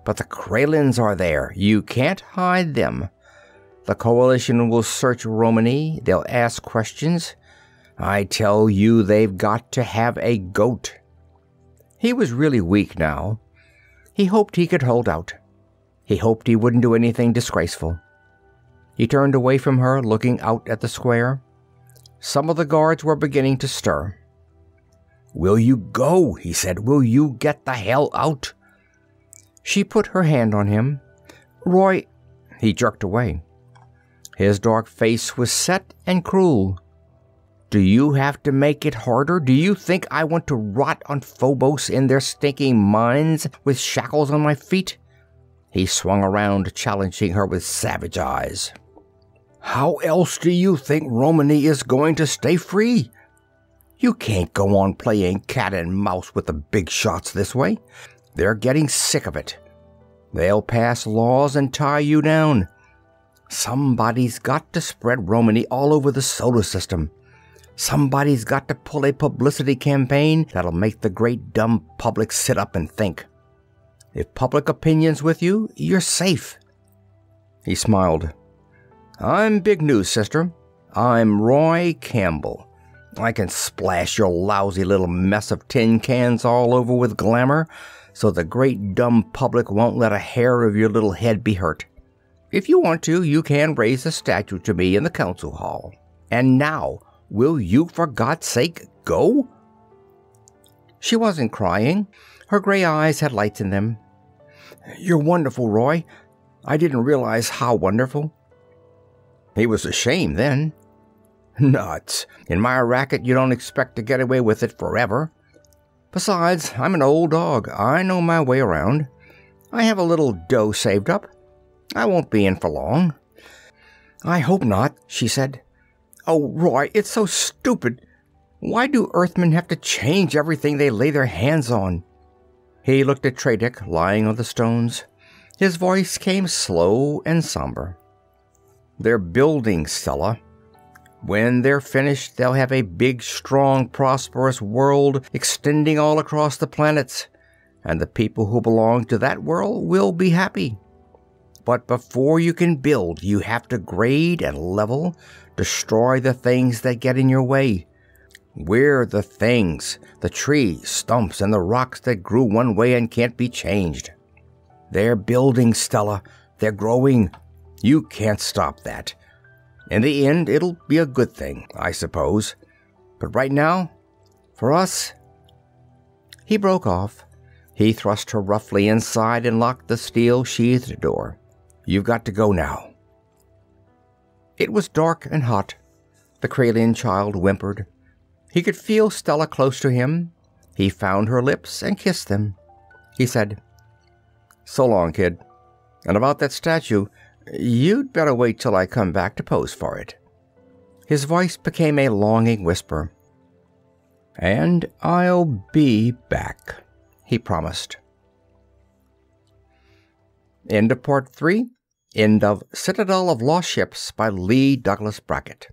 But the Kralins are there. You can't hide them. The Coalition will search Romany. They'll ask questions. I tell you, they've got to have a goat." He was really weak now. He hoped he could hold out. He hoped he wouldn't do anything disgraceful. He turned away from her, looking out at the square. Some of the guards were beginning to stir. "Will you go?" he said. "Will you get the hell out?" She put her hand on him. "Roy—" He jerked away. His dark face was set and cruel. Do you have to make it harder? Do you think I want to rot on Phobos in their stinking mines with shackles on my feet? He swung around, challenging her with savage eyes. How else do you think Romany is going to stay free? You can't go on playing cat and mouse with the big shots this way. They're getting sick of it. They'll pass laws and tie you down. Somebody's got to spread Romany all over the solar system. Somebody's got to pull a publicity campaign that'll make the great dumb public sit up and think. If public opinion's with you, you're safe. He smiled. I'm big news, sister. I'm Roy Campbell. I can splash your lousy little mess of tin cans all over with glamour so the great dumb public won't let a hair of your little head be hurt. If you want to, you can raise a statue to me in the council hall. And now, will you, for God's sake, go? She wasn't crying. Her gray eyes had lights in them. You're wonderful, Roy. I didn't realize how wonderful. He was ashamed then. Nuts. In my racket, you don't expect to get away with it forever. Besides, I'm an old dog. I know my way around. I have a little dough saved up. I won't be in for long. I hope not, she said. Oh, Roy, it's so stupid. Why do Earthmen have to change everything they lay their hands on? He looked at Tradick lying on the stones. His voice came slow and somber. They're building, Stella. When they're finished, they'll have a big, strong, prosperous world extending all across the planets, and the people who belong to that world will be happy. But before you can build, you have to grade and level, destroy the things that get in your way. We're the things, the trees, stumps, and the rocks that grew one way and can't be changed. They're building, Stella. They're growing. You can't stop that. In the end, it'll be a good thing, I suppose. But right now, for us... He broke off. He thrust her roughly inside and locked the steel-sheathed door. You've got to go now. It was dark and hot. The Kralian child whimpered. He could feel Stella close to him. He found her lips and kissed them. He said, So long, kid. And about that statue, you'd better wait till I come back to pose for it. His voice became a longing whisper. And I'll be back, he promised. End of Part 3. End of Citadel of Lost Ships by Leigh Douglas Brackett.